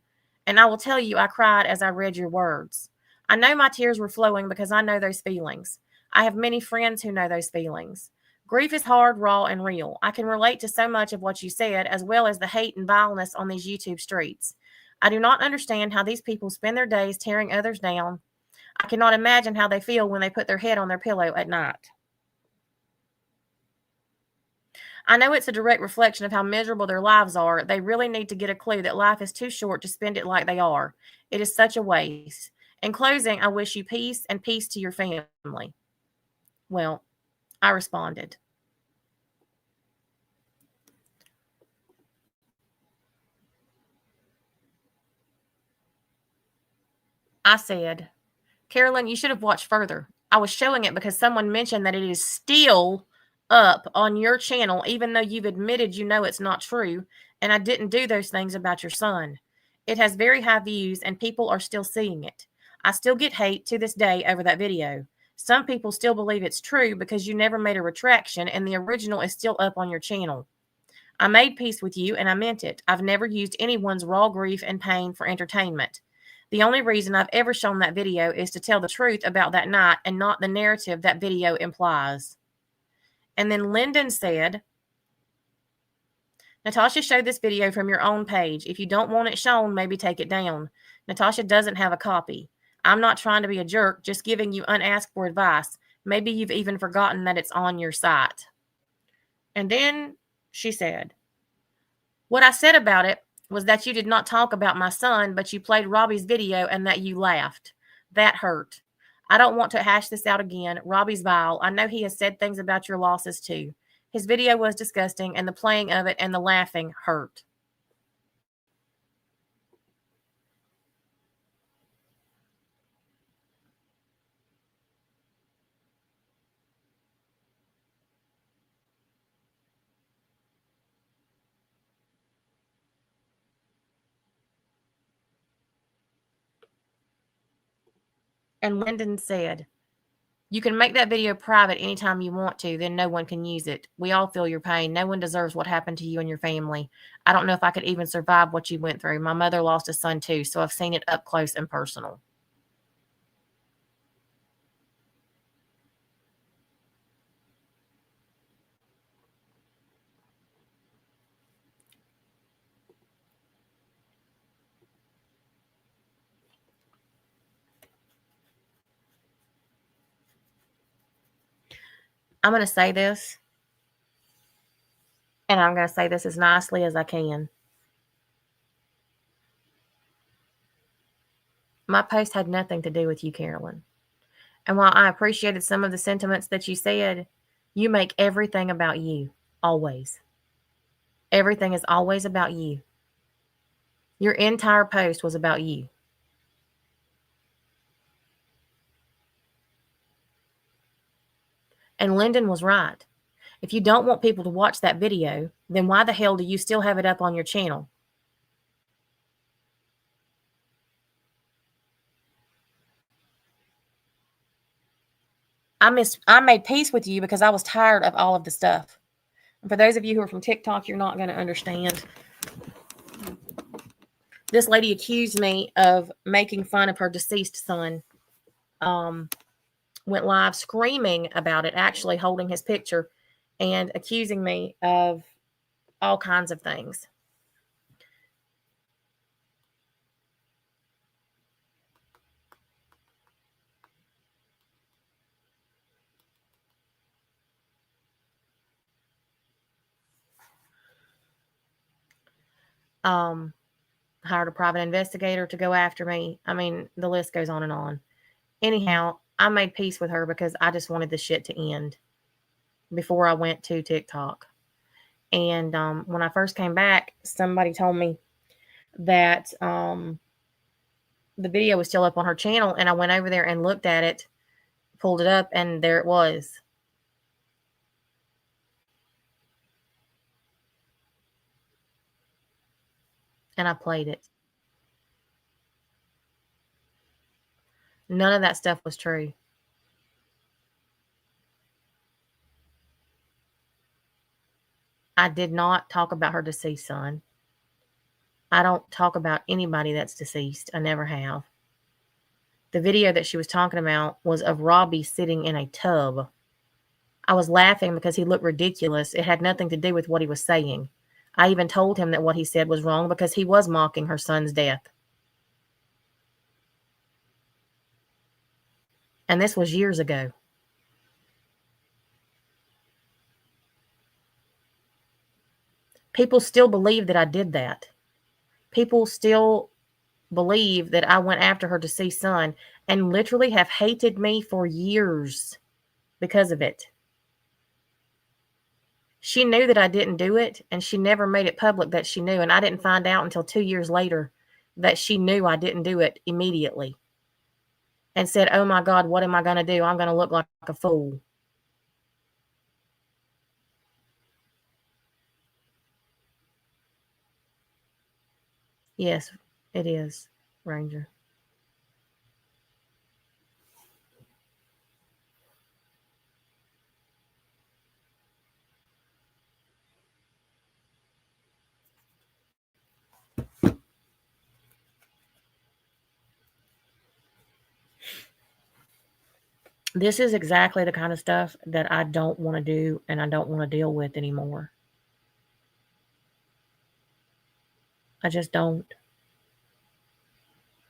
and I will tell you I cried as I read your words. I know my tears were flowing because I know those feelings. I have many friends who know those feelings. Grief is hard, raw, and real. I can relate to so much of what you said, as well as the hate and vileness on these YouTube streets. I do not understand how these people spend their days tearing others down. I cannot imagine how they feel when they put their head on their pillow at night. I know it's a direct reflection of how miserable their lives are. They really need to get a clue that life is too short to spend it like they are. It is such a waste. In closing, I wish you peace and peace to your family. Well, I responded. I said, Carolyn, you should have watched further. I was showing it because someone mentioned that it is still up on your channel, even though you've admitted you know it's not true, and I didn't do those things about your son. It has very high views, and people are still seeing it. I still get hate to this day over that video. Some people still believe it's true because you never made a retraction, and the original is still up on your channel. I made peace with you, and I meant it. I've never used anyone's raw grief and pain for entertainment. The only reason I've ever shown that video is to tell the truth about that night and not the narrative that video implies. And then Lyndon said, Natasha showed this video from your own page. If you don't want it shown, maybe take it down. Natasha doesn't have a copy. I'm not trying to be a jerk, just giving you unasked for advice. Maybe you've even forgotten that it's on your site. And then she said, what I said about it was that you did not talk about my son, but you played Robbie's video and that you laughed. That hurt. I don't want to hash this out again. Robbie's vile. I know he has said things about your losses too. His video was disgusting, and the playing of it and the laughing hurt. And Lyndon said, you can make that video private anytime you want to, then no one can use it. We all feel your pain. No one deserves what happened to you and your family. I don't know if I could even survive what you went through. My mother lost a son too, so I've seen it up close and personal. I'm going to say this, and I'm going to say this as nicely as I can. My post had nothing to do with you, Carolyn. And while I appreciated some of the sentiments that you said, you make everything about you, always. Everything is always about you. Your entire post was about you. And Lyndon was right. If you don't want people to watch that video, then why the hell do you still have it up on your channel? I made peace with you because I was tired of all of the stuff. And for those of you who are from TikTok, you're not going to understand. This lady accused me of making fun of her deceased son. Went live screaming about it, actually holding his picture and accusing me of all kinds of things. Hired a private investigator to go after me. I mean, the list goes on and on. Anyhow, I made peace with her because I just wanted this shit to end before I went to TikTok. And when I first came back, somebody told me that the video was still up on her channel, and I went over there and looked at it, pulled it up, and there it was. And I played it. None of that stuff was true. I did not talk about her deceased son. I don't talk about anybody that's deceased. I never have. The video that she was talking about was of Robbie sitting in a tub. I was laughing because he looked ridiculous. It had nothing to do with what he was saying. I even told him that what he said was wrong because he was mocking her son's death. And this was years ago. People still believe that I did that. People still believe that I went after her deceased son and literally have hated me for years because of it. She knew that I didn't do it, and she never made it public that she knew. And I didn't find out until 2 years later that she knew I didn't do it immediately. And said, oh my God, what am I going to do? I'm going to look like a fool. Yes, it is, Ranger. This is exactly the kind of stuff that I don't want to do and I don't want to deal with anymore. I just don't.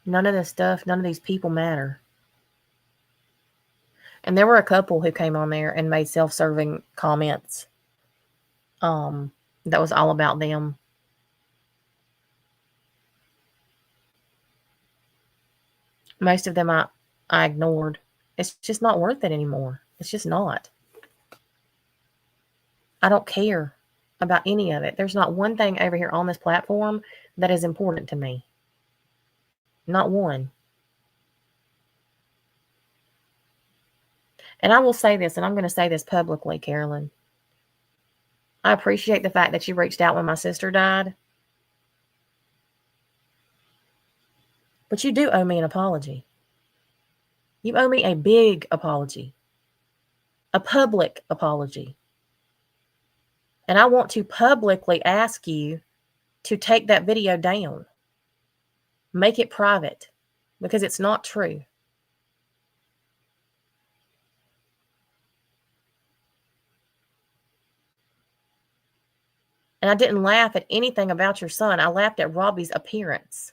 None of this stuff, none of these people matter. And there were a couple who came on there and made self-serving comments that was all about them. Most of them I ignored. It's just not worth it anymore. It's just not. I don't care about any of it. There's not one thing over here on this platform that is important to me. Not one. And I will say this, and I'm going to say this publicly, Carolyn. I appreciate the fact that you reached out when my sister died. But you do owe me an apology. You owe me a big apology. A public apology. And I want to publicly ask you to take that video down. Make it private. Because it's not true. And I didn't laugh at anything about your son. I laughed at Robbie's appearance.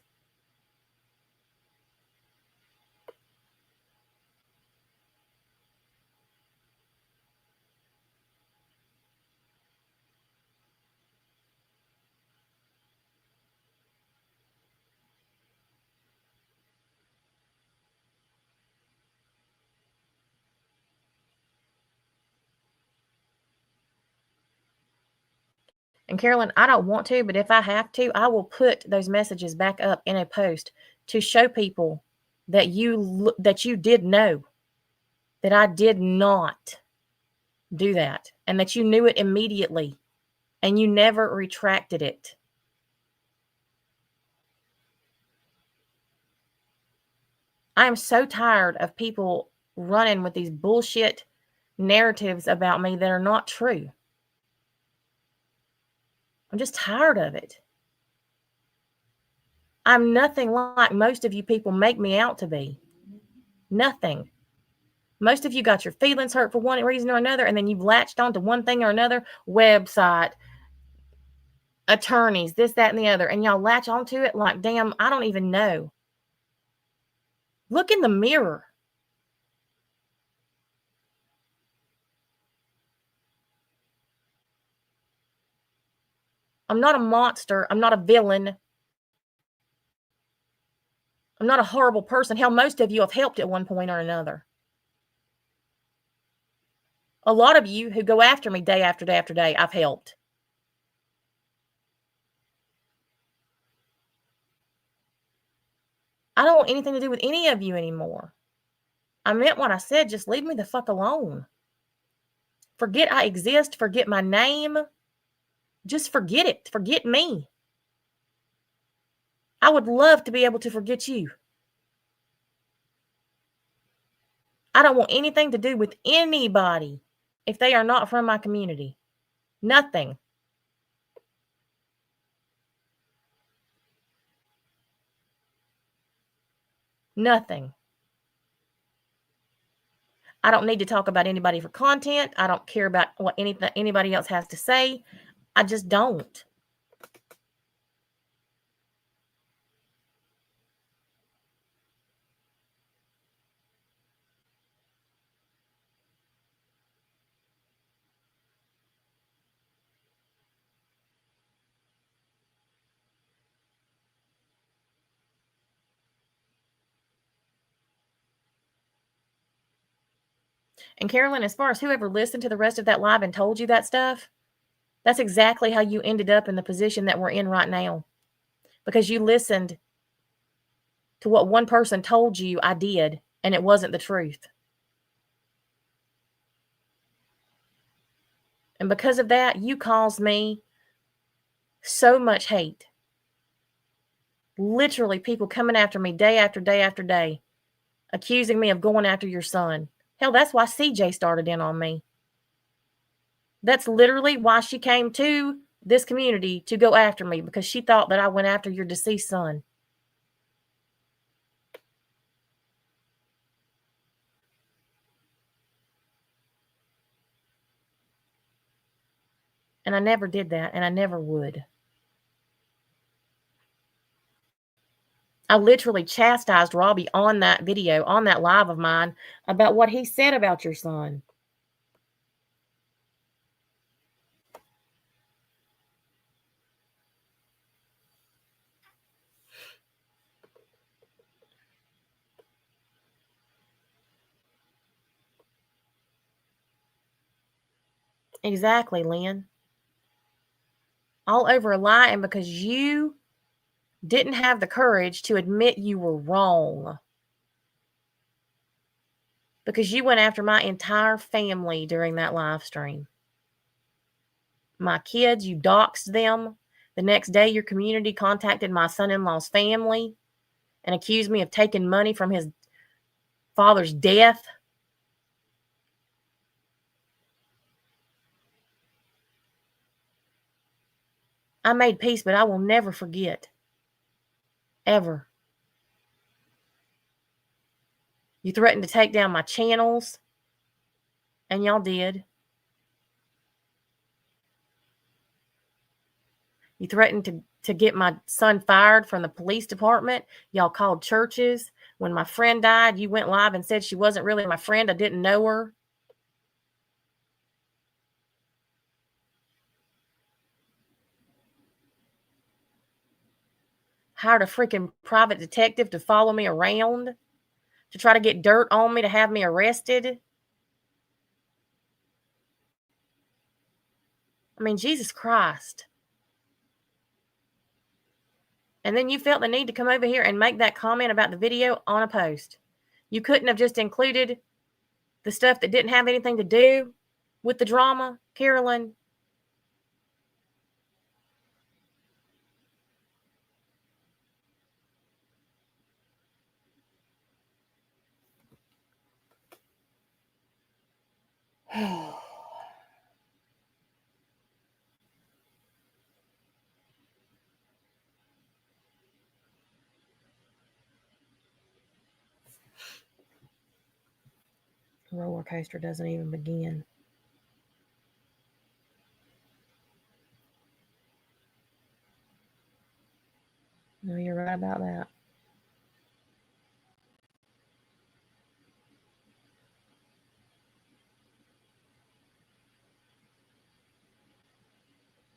And Carolyn, I don't want to, but if I have to, I will put those messages back up in a post to show people that you did know that I did not do that and that you knew it immediately and you never retracted it. I am so tired of people running with these bullshit narratives about me that are not true. I'm just tired of it. I'm nothing like most of you people make me out to be. Nothing. Most of you got your feelings hurt for one reason or another, and then you've latched onto one thing or another, website, attorneys, this, that, and the other, and y'all latch onto it like, damn, I don't even know. Look in the mirror. I'm not a monster. I'm not a villain. I'm not a horrible person. Hell, most of you have helped at one point or another. A lot of you who go after me day after day after day, I've helped. I don't want anything to do with any of you anymore. I meant what I said. Just leave me the fuck alone. Forget I exist. Forget my name. Just forget it. Forget me. I would love to be able to forget you. I don't want anything to do with anybody if they are not from my community. Nothing. Nothing. I don't need to talk about anybody for content. I don't care about what anybody else has to say. I just don't. And Carolyn, as far as whoever listened to the rest of that live and told you that stuff, that's exactly how you ended up in the position that we're in right now. Because you listened to what one person told you I did, and it wasn't the truth. And because of that, you caused me so much hate. Literally, people coming after me day after day after day, accusing me of going after your son. Hell, that's why CJ started in on me. That's literally why she came to this community to go after me, because she thought that I went after your deceased son. And I never did that, and I never would. I literally chastised Robbie on that video, on that live of mine, about what he said about your son. Exactly, Lynn. All over a lie, and because you didn't have the courage to admit you were wrong. Because you went after my entire family during that live stream. My kids, you doxed them. The next day, your community contacted my son-in-law's family and accused me of taking money from his father's death. I made peace, but I will never forget. Ever. You threatened to take down my channels, and y'all did. You threatened to get my son fired from the police department. Y'all called churches. When my friend died, you went live and said she wasn't really my friend. I didn't know her. Hired a freaking private detective to follow me around, to try to get dirt on me, to have me arrested. I mean, Jesus Christ. And then you felt the need to come over here and make that comment about the video on a post. You couldn't have just included the stuff that didn't have anything to do with the drama, Carolyn. The roller coaster doesn't even begin. No, you're right about that.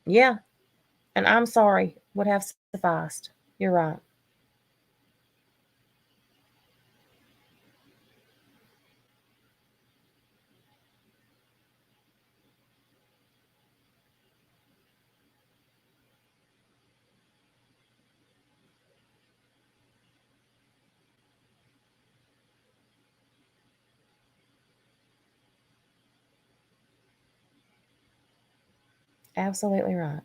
Yeah, and I'm sorry would have sufficed. You're right. Absolutely right.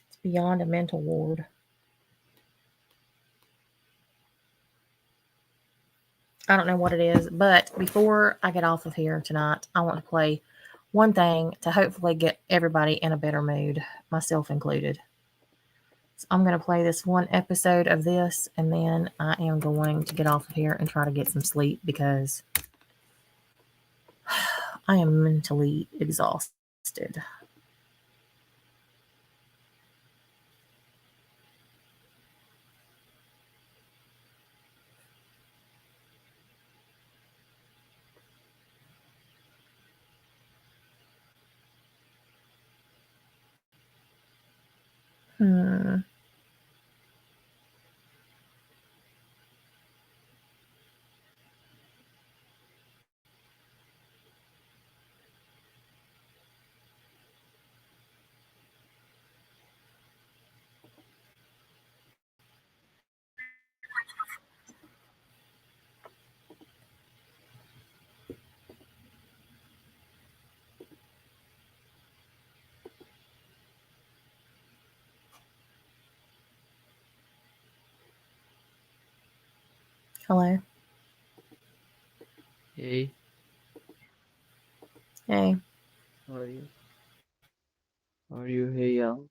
It's beyond a mental ward. I don't know what it is, but before I get off of here tonight, I want to play one thing to hopefully get everybody in a better mood, myself included. So I'm going to play this one episode of this, and then I am going to get off of here and try to get some sleep because I am mentally exhausted. Hmm. Hello. Hey, Hey. how are you? How are you? Hey, y'all.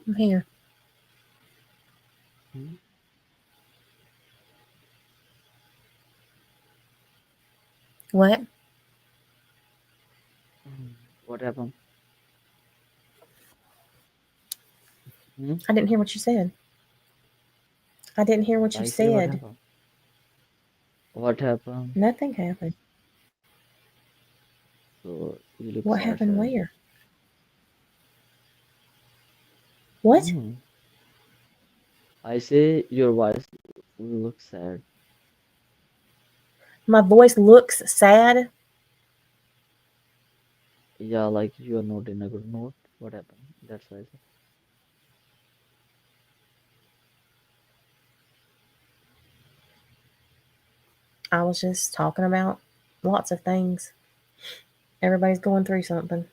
I'm here. Hmm? What? What happened? Hmm? I didn't hear what you said. I didn't hear what you I say what said. happened? What happened? Nothing happened. So you look What sad, happened sad. where? What? Hmm. I say your voice looks sad. My voice looks sad. Yeah, like you are not in a good mood. What happened? That's why I said. I was just talking about lots of things. Everybody's going through something.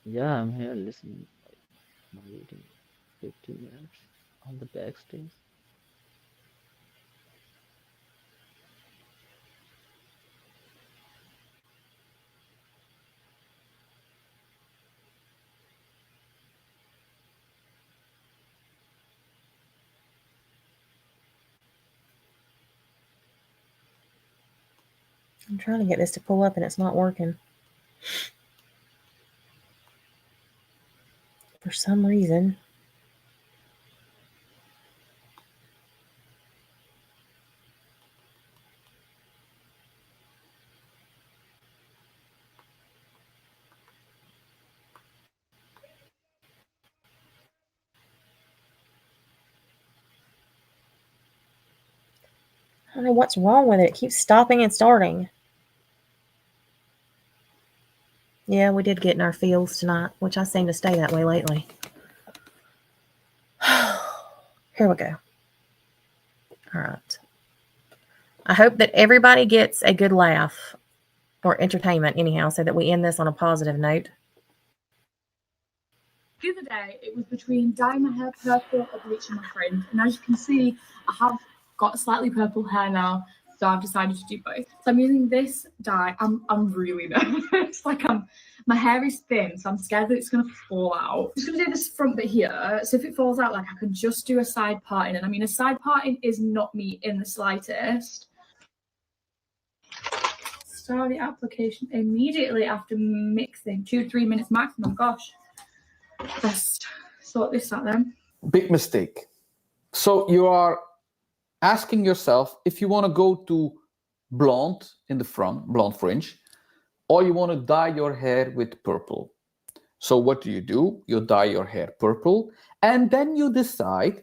Yeah, I'm here listening. Like, I'm waiting 15 minutes on the backstage. I'm trying to get this to pull up and it's not working. For some reason. I don't know what's wrong with it. It keeps stopping and starting. Yeah, we did get in our feels tonight, which I seem to stay that way lately. Here we go. All right. I hope that everybody gets a good laugh or entertainment, anyhow, so that we end this on a positive note. The other day, it was between dyeing my hair purple or bleaching my fringe. And as you can see, I have got slightly purple hair now, so I've decided to do both. So I'm using this dye. I'm really nervous. My hair is thin, so I'm scared that it's gonna fall out. I'm just gonna do this front bit here. So if it falls out, like I can just do a side parting. And I mean, a side parting is not me in the slightest. Start the application immediately after mixing, 2-3 minutes maximum. Gosh. Let's sort this out then. Big mistake. So you are asking yourself if you want to go to blonde in the front, blonde fringe, or you want to dye your hair with purple. So what do? You dye your hair purple, and then you decide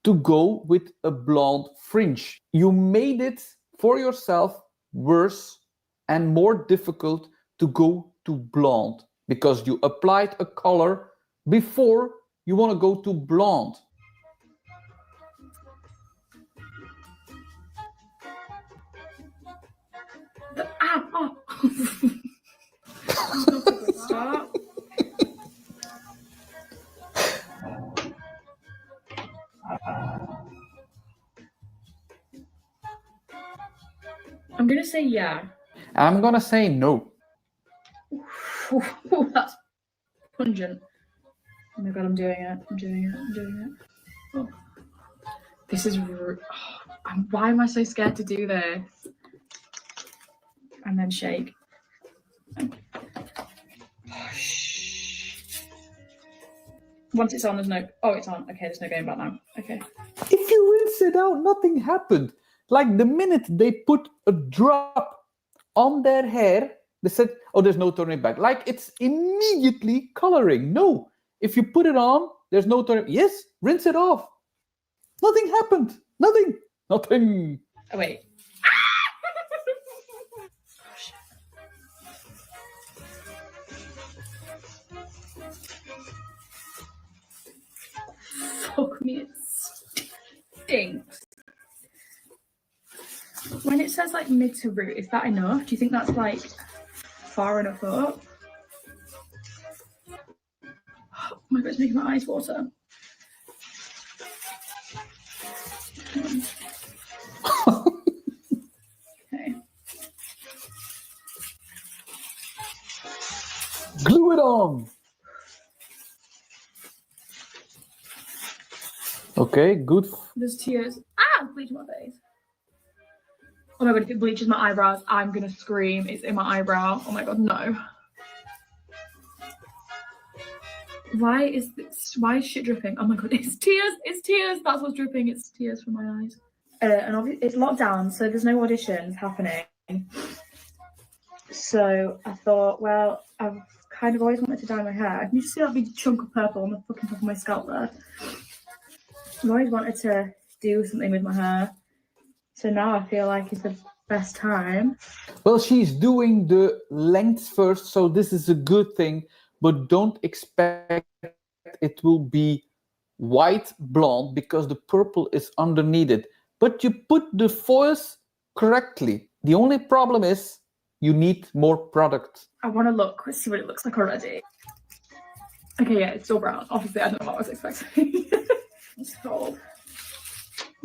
to go with a blonde fringe. You made it for yourself worse and more difficult to go to blonde because you applied a color before you want to go to blonde. Start. I'm gonna say yeah. I'm gonna say no. Ooh, that's pungent. Oh my god, I'm doing it. I'm doing it. Oh. This is. Why am I so scared to do this? And then shake. Once it's on, there's no. Oh, it's on. Okay, there's no going back now. Okay. If you rinse it out, nothing happened. Like the minute they put a drop on their hair, they said, oh, there's no turning back. Like it's immediately coloring. No, if you put it on, there's no turning. Yes, rinse it off. Nothing happened. Nothing. Oh, wait. Fuck me, it stinks. When it says like mid to root, is that enough? Do you think that's like far enough up? Oh my god, it's making my eyes water. Okay. Glue it on. Okay, good. There's tears. Ah, bleach my face. Oh my god, if it bleaches my eyebrows, I'm gonna scream. It's in my eyebrow. Oh my god, no. Why is shit dripping? Oh my god, it's tears. It's tears. That's what's dripping. It's tears from my eyes. And obviously it's locked down, so there's no auditions happening. So I thought, well, I've kind of always wanted to dye my hair. Can you see that big chunk of purple on the fucking top of my scalp there? I've always wanted to do something with my hair. So now I feel like it's the best time. Well, she's doing the length first, so this is a good thing, but don't expect it will be white blonde because the purple is underneath it. But you put the foils correctly. The only problem is you need more product. I want to look, let's see what it looks like already. Okay, yeah, it's still brown. Obviously, I don't know what I was expecting. It's cold.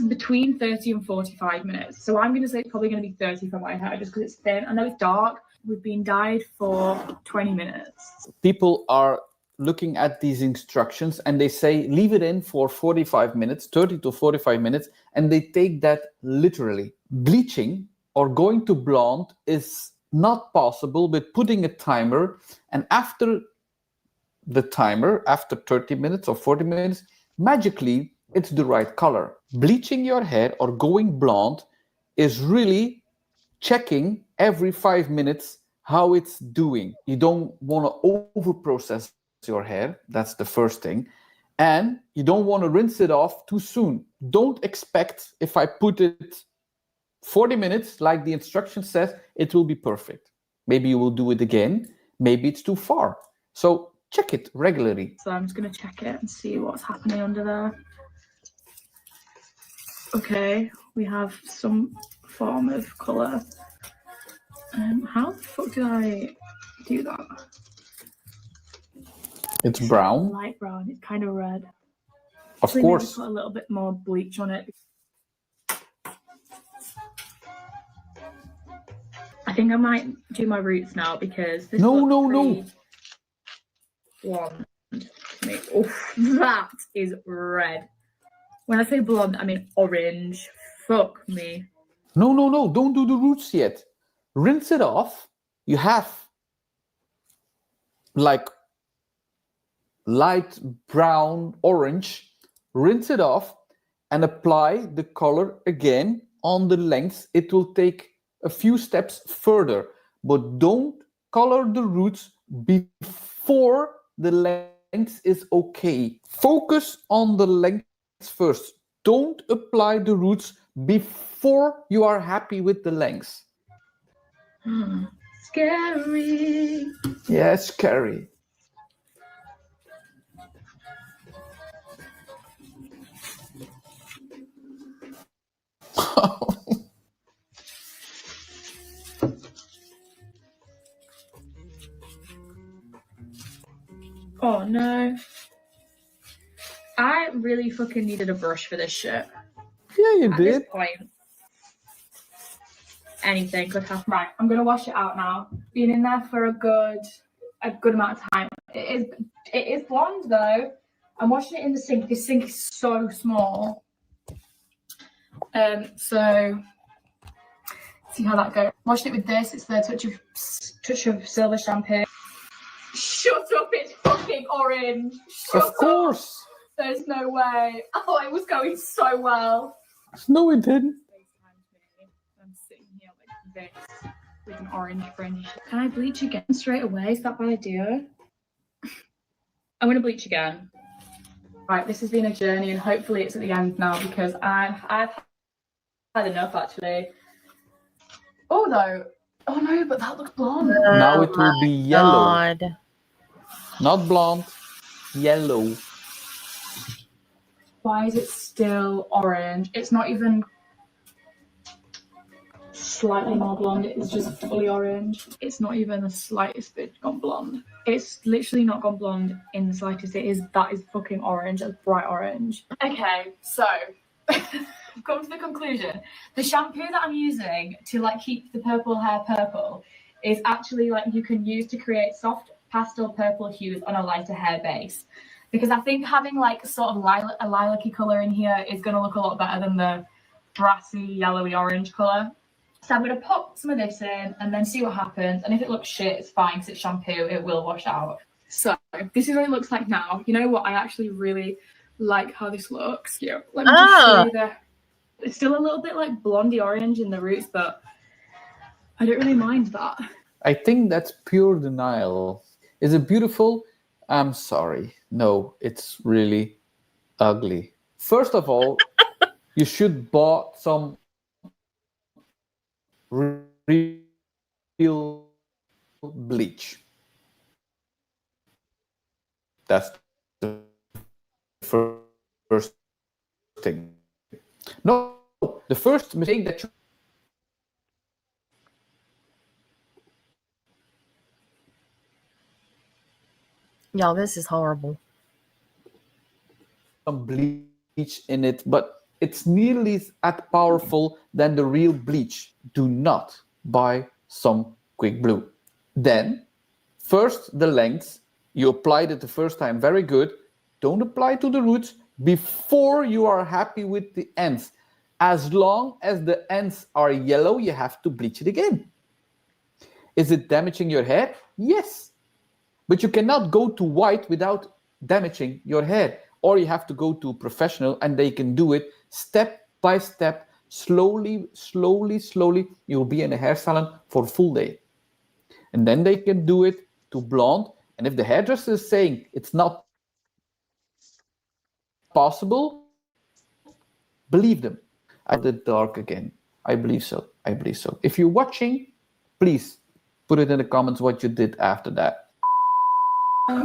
Between 30 and 45 minutes. So I'm going to say it's probably going to be 30 for my hair just because it's thin. I know it's dark. We've been dyed for 20 minutes. People are looking at these instructions and they say leave it in for 45 minutes, 30 to 45 minutes, and they take that literally. Bleaching or going to blonde is not possible with putting a timer, and after the timer, after 30 minutes or 40 minutes, magically it's the right color. Bleaching your hair or going blonde is really checking every 5 minutes how it's doing. You don't want to over process your hair. That's the first thing. And you don't want to rinse it off too soon. Don't expect if I put it 40 minutes, like the instruction says, it will be perfect. Maybe you will do it again. Maybe it's too far. So check it regularly. So I'm just going to check it and see what's happening under there. Okay, we have some form of colour. How the fuck did I do that? It's brown. Light brown, it's kind of red. Of Actually, course. maybe put a little bit more bleach on it. I think I might do my roots now because this No. blonde to me. Oof, that is red. When I say blonde, I mean orange. Fuck me. No. Don't do the roots yet. Rinse it off. You have like light brown, orange. Rinse it off and apply the color again on the lengths. It will take a few steps further, but don't color the roots before the length is okay. Focus on the length first. Don't apply the roots before you are happy with the lengths. Scary. Yeah, scary. Oh no. I really fucking needed a brush for this shit. Yeah, you At did. this point, anything could happen. Right, I'm gonna wash it out now. Been in there for a good amount of time. It is blonde though. I'm washing it in the sink. This sink is so small. So see how that goes. Washing it with this. It's the touch of silver shampoo. Shut up! It's fucking orange. Shut Of course. Up. There's no way. I thought it was going so well. No, it didn't. I'm sitting here like this with an orange fringe. Can I bleach again straight away? Is that a bad idea? I'm gonna bleach again. Right, this has been a journey, and hopefully it's at the end now because I've had enough actually. Oh no, but that looks blonde. Now it will be yellow. God. Not blonde, yellow. Why is it still orange? It's not even slightly more blonde. It's just fully orange. It's not even the slightest bit gone blonde. It's literally not gone blonde in the slightest. That is fucking orange. That's bright orange. Okay, so I've come to the conclusion. The shampoo that I'm using to like keep the purple hair purple is actually like you can use to create soft pastel purple hues on a lighter hair base. Because I think having like sort of a lilac-y colour in here is going to look a lot better than the brassy, yellowy orange colour. So I'm going to pop some of this in and then see what happens. And if it looks shit, it's fine because it's shampoo, it will wash out. So this is what it looks like now. You know what? I actually really like how this looks. Yeah. Let me just show you the... It's still a little bit like blondie orange in the roots, but I don't really mind that. I think that's pure denial. Is it beautiful? I'm sorry. No, it's really ugly. First of all, you should bought some real bleach. That's the first thing. No, the first mistake that you Y'all, this is horrible. some bleach in it, but it's nearly as powerful than the real bleach. Do not buy some quick blue. Then, first the lengths. You applied it the first time, very good. Don't apply to the roots before you are happy with the ends. As long as the ends are yellow, you have to bleach it again. Is it damaging your hair? Yes. But you cannot go to white without damaging your hair. Or you have to go to a professional and they can do it step by step, slowly, slowly, slowly. You'll be in a hair salon for a full day. And then they can do it to blonde. And if the hairdresser is saying it's not possible, believe them. I did dark again. I believe so. I believe so. If you're watching, please put it in the comments what you did after that.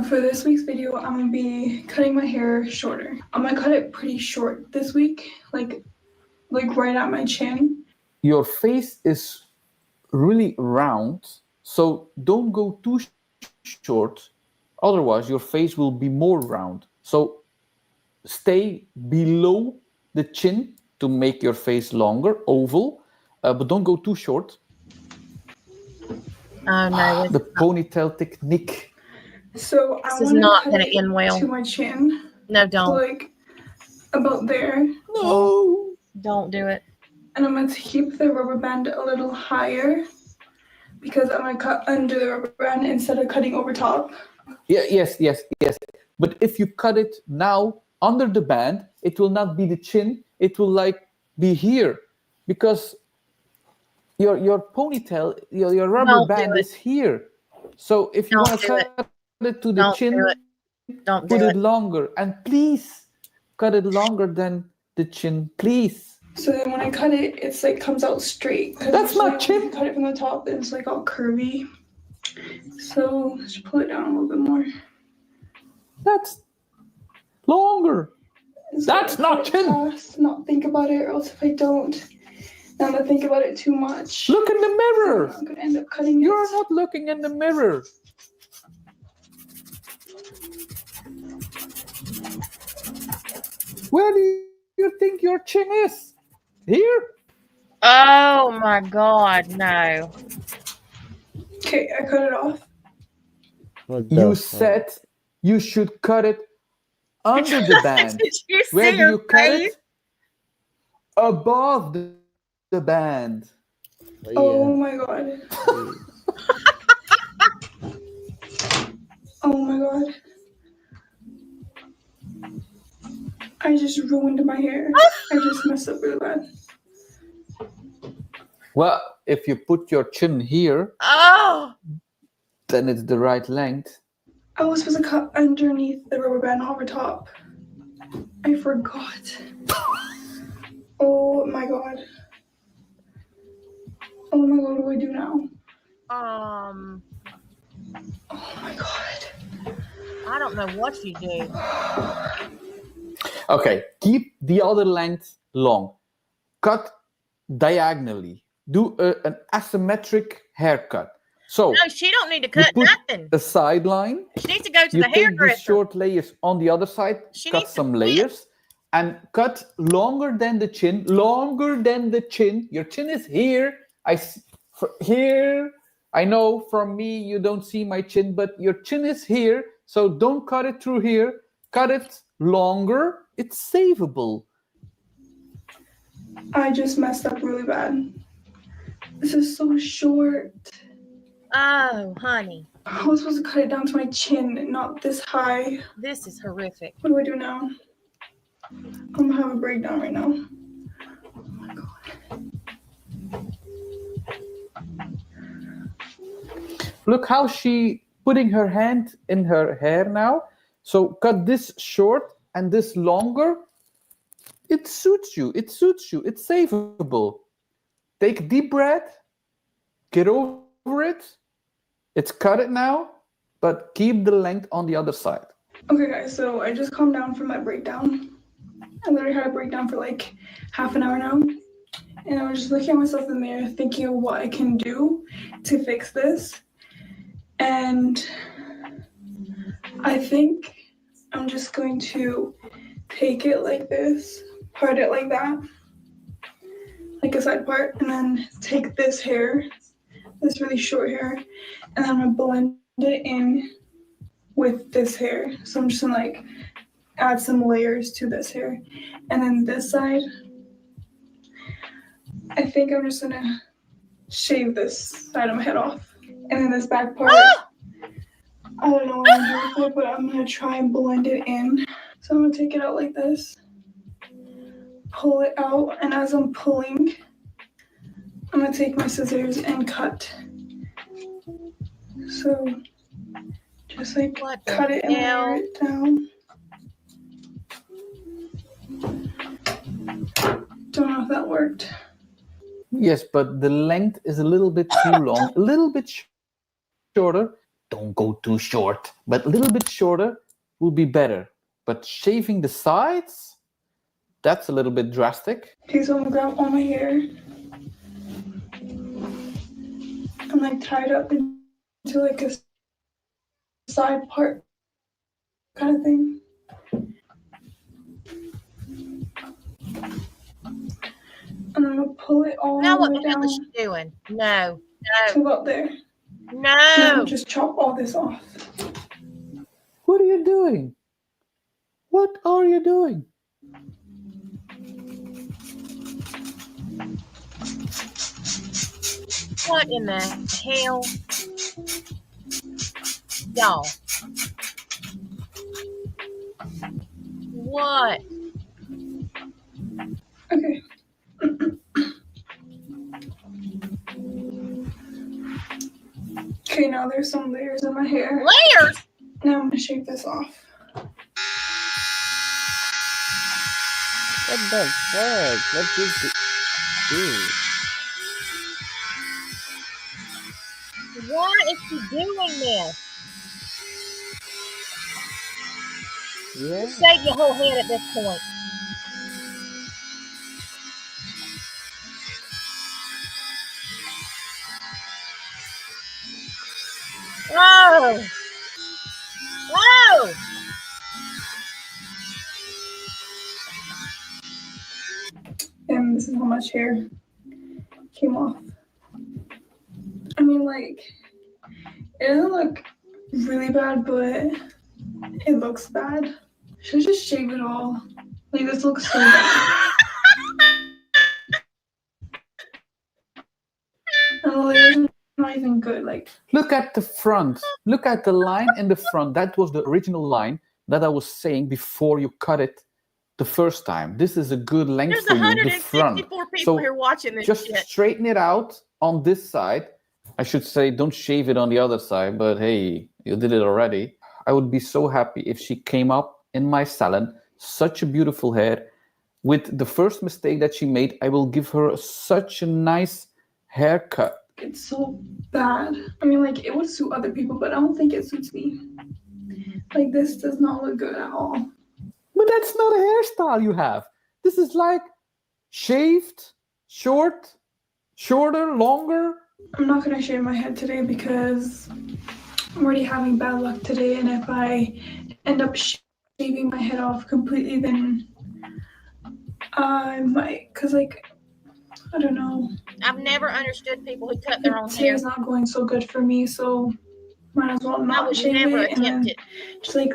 For this week's video, I'm going to be cutting my hair shorter. I'm going to cut it pretty short this week, like right at my chin. Your face is really round, so don't go too short. Otherwise, your face will be more round. So stay below the chin to make your face longer, oval, but don't go too short. Oh no, The ponytail technique. So this I is want not to cut gonna it end well. to my chin, No, don't. like about there. No. Don't do it. And I'm going to keep the rubber band a little higher because I'm going to cut under the rubber band instead of cutting over top. Yeah, yes. But if you cut it now under the band, it will not be the chin. It will like be here because your ponytail, your rubber Don't do band it. is here. So if you Don't want to do it. cut it to the Don't chin, do it. Don't put do it it. longer. And please cut it longer than the chin, please. So then when I cut it, it's like comes out straight. That's not usually when chin. you cut it from the top, it's like all curvy. So let's pull it down a little bit more. That's longer. So That's I not cut it chin. fast, not think about it, or else if I don't, then I'm gonna think about it too much. Look in the mirror. I'm gonna end up cutting You're it. not looking in the mirror. Where do you think your chin is? Here? Oh my God, no. Okay, I cut it off. What the You fuck? said you should cut it under the band. Did you Where see do her you cut face? it? Above the band. Oh my god. Oh my god. I just ruined my hair. I just messed up really bad. Well, if you put your chin here, Oh, then it's the right length. I was supposed to cut underneath the rubber band, not over top. I forgot. Oh my god. Oh my god, what do I do now? Oh my god. I don't know what you do. Okay, keep the other length long. Cut diagonally. Do an asymmetric haircut. So No, she don't need to you cut put nothing. a sideline. She needs to go to You the take these hairdresser. short layers on the other side. She Cut needs to some quit. layers. and cut longer than the chin. Longer than the chin. Your chin is here. Here. I know from me you don't see my chin, but your chin is here. So don't cut it through here. Cut it longer. It's savable. I just messed up really bad. This is so short. Oh, honey. I was supposed to cut it down to my chin, not this high. This is horrific. What do I do now? I'm gonna have a breakdown right now. Oh my God. Look how she putting her hand in her hair now. So cut this short and this longer. It suits you. It suits you. It's savable. Take a deep breath. Get over it. It's cut it now, but keep the length on the other side. Okay, guys, so I just calmed down from that breakdown. I literally had a breakdown for like half an hour now. And I was just looking at myself in the mirror, thinking of what I can do to fix this. And I think I'm just going to take it like this, part it like that, like a side part, and then take this hair, this really short hair, and I'm gonna blend it in with this hair. So I'm just gonna like add some layers to this hair. And then this side, I think I'm just gonna shave this side of my head off. And then this back part, I don't know what I'm doing with it, but I'm gonna try and blend it in. So I'm gonna take it out like this, pull it out, and as I'm pulling, I'm gonna take my scissors and cut. So just like cut it and layer it down. Don't know if that worked. Yes, but the length is a little bit too long, a little bit shorter. Don't go too short, but a little bit shorter will be better. But shaving the sides, that's a little bit drastic. Okay, so I'm gonna grab all my hair and like tie it up into like a side part kind of thing. And I'm gonna pull it all Now the what way the hell down is she doing? No. to about there. No. And just chop all this off. What are you doing? What are you doing? What in the hell? Y'all. What? Okay. Okay, now there's some layers in my hair. Layers? Now I'm gonna shave this off. What the fuck? What did you do? Why is she doing this? Yeah. Shave your whole head at this point. Oh! Oh! And this is how much hair came off. I mean, like, it doesn't look really bad, but it looks bad. Should I just shave it all? Like, this looks so bad. And the layers are not even good. Like, Look at the front. Look at the line in the front. That was the original line that I was saying before you cut it the first time. This is a good length There's for you, the front. 164 people here watching this just shit. straighten it out on this side. I should say don't shave it on the other side, but hey, you did it already. I would be so happy if she came up in my salon, such a beautiful hair. With the first mistake that she made, I will give her such a nice haircut. it's so bad. I mean, like, it would suit other people, but I don't think it suits me. Like, this does not look good at all. But that's not a hairstyle you have. This is like shaved, short, shorter, longer. I'm not gonna shave my head today because I'm already having bad luck today, and if I end up shaving my head off completely, then I might, cause like, I don't know. I've never understood people who cut their own hair. Today's not going so good for me, so might as well I not would shave never it and attempt then it. just like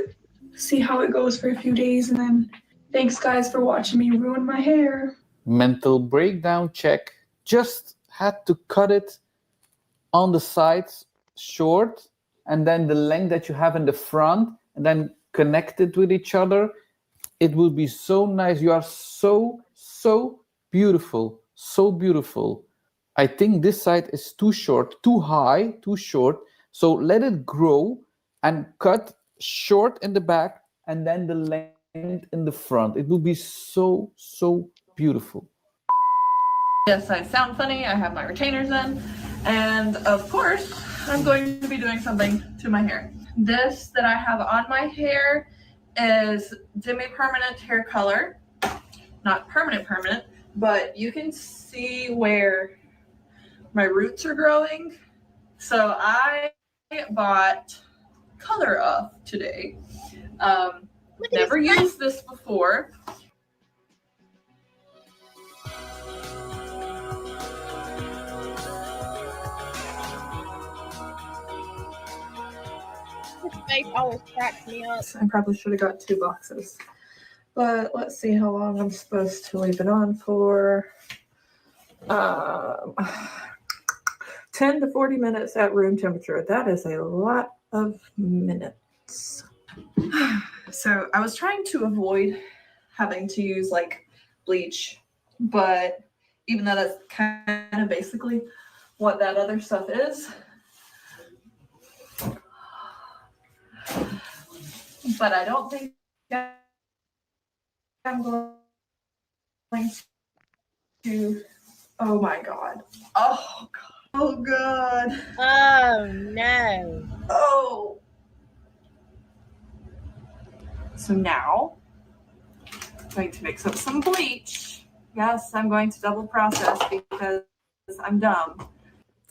see how it goes for a few days, and then thanks guys for watching me ruin my hair. Mental breakdown check. Just had to cut it on the sides short, and then the length that you have in the front, and then connect it with each other. It will be so nice. You are so beautiful, so beautiful. I think this side is too short, too high, too short. So let it grow and cut short in the back and then the length in the front. It will be so beautiful. Yes, I sound funny. I have my retainers in. And of course, I'm going to be doing something to my hair. This that I have on my hair is demi-permanent hair color. Not permanent, but you can see where my roots are growing. So I bought Color Off today. Never used this before. His face always cracks me up. I probably should have got 2 boxes. But let's see how long I'm supposed to leave it on for. 10 to 40 minutes at room temperature. That is a lot of minutes. So I was trying to avoid having to use like bleach, but even though that's kind of basically what that other stuff is. But I don't think I'm going to. Oh my God. Oh God. Oh God. Oh no. Oh. So now I'm going to mix up some bleach. Yes, I'm going to double process because I'm dumb.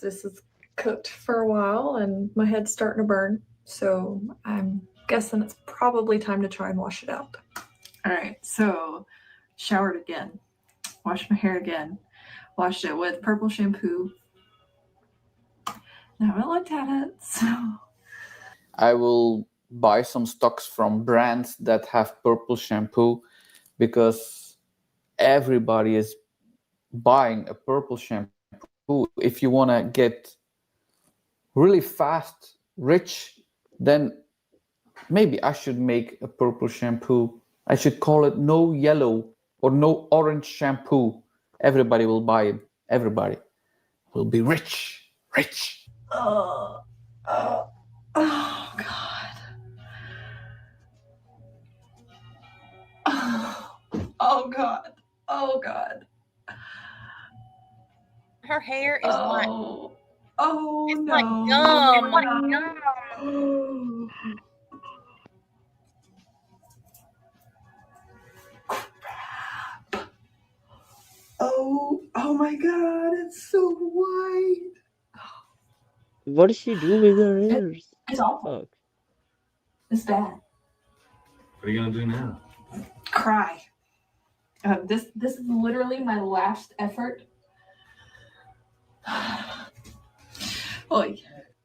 This is cooked for a while and my head's starting to burn. So I'm guessing it's probably time to try and wash it out. All right, so showered again, washed my hair again, washed it with purple shampoo. I haven't looked at it, so. I will buy some stocks from brands that have purple shampoo because everybody is buying a purple shampoo. If you want to get really fast, rich, then maybe I should make a purple shampoo. I should call it no yellow or no orange shampoo. Everybody will buy it. Everybody will be rich. Oh God. Oh God. Oh God. Her hair is like. Oh it's no. like gum. Oh my God, it's so white. What does she do with her ears? It's awful. Fuck. It's bad. What are you gonna do now? Cry. This is literally my last effort. Oy,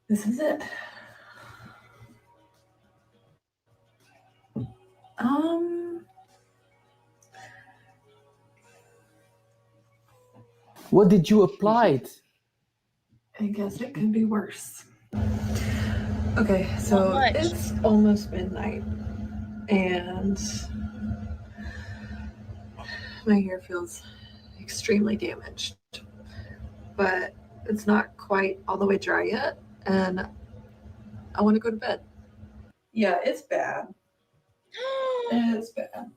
this is it. What did you apply? I guess it could be worse. Okay, so it's almost midnight and my hair feels extremely damaged, but it's not quite all the way dry yet and I want to go to bed. Yeah, it's bad. It's bad.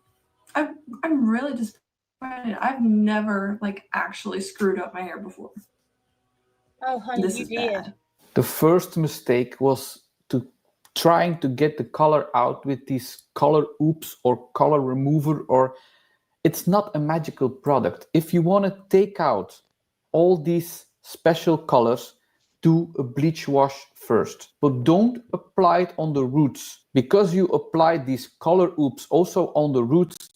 I'm really disappointed. I've never like actually screwed up my hair before. Oh, honey, This you is did. bad. The first mistake was trying to get the color out with these color oops or color remover, or it's not a magical product. If you want to take out all these special colors, do a bleach wash first, but don't apply it on the roots, because you apply these color oops also on the roots.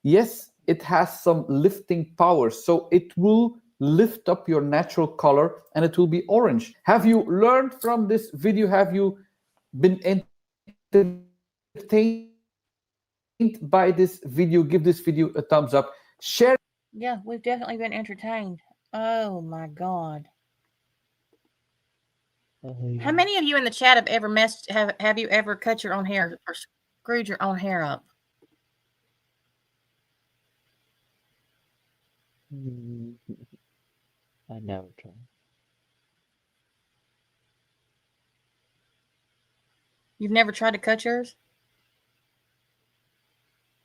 Yes, it has some lifting power. So it will lift up your natural color and it will be orange. Have you learned from this video? Have you been entertained by this video? Give this video a thumbs up. Share. Yeah, we've definitely been entertained. Oh my God. How many of you in the chat have ever have you ever cut your own hair or screwed your own hair up? I never tried. You've never tried to cut yours?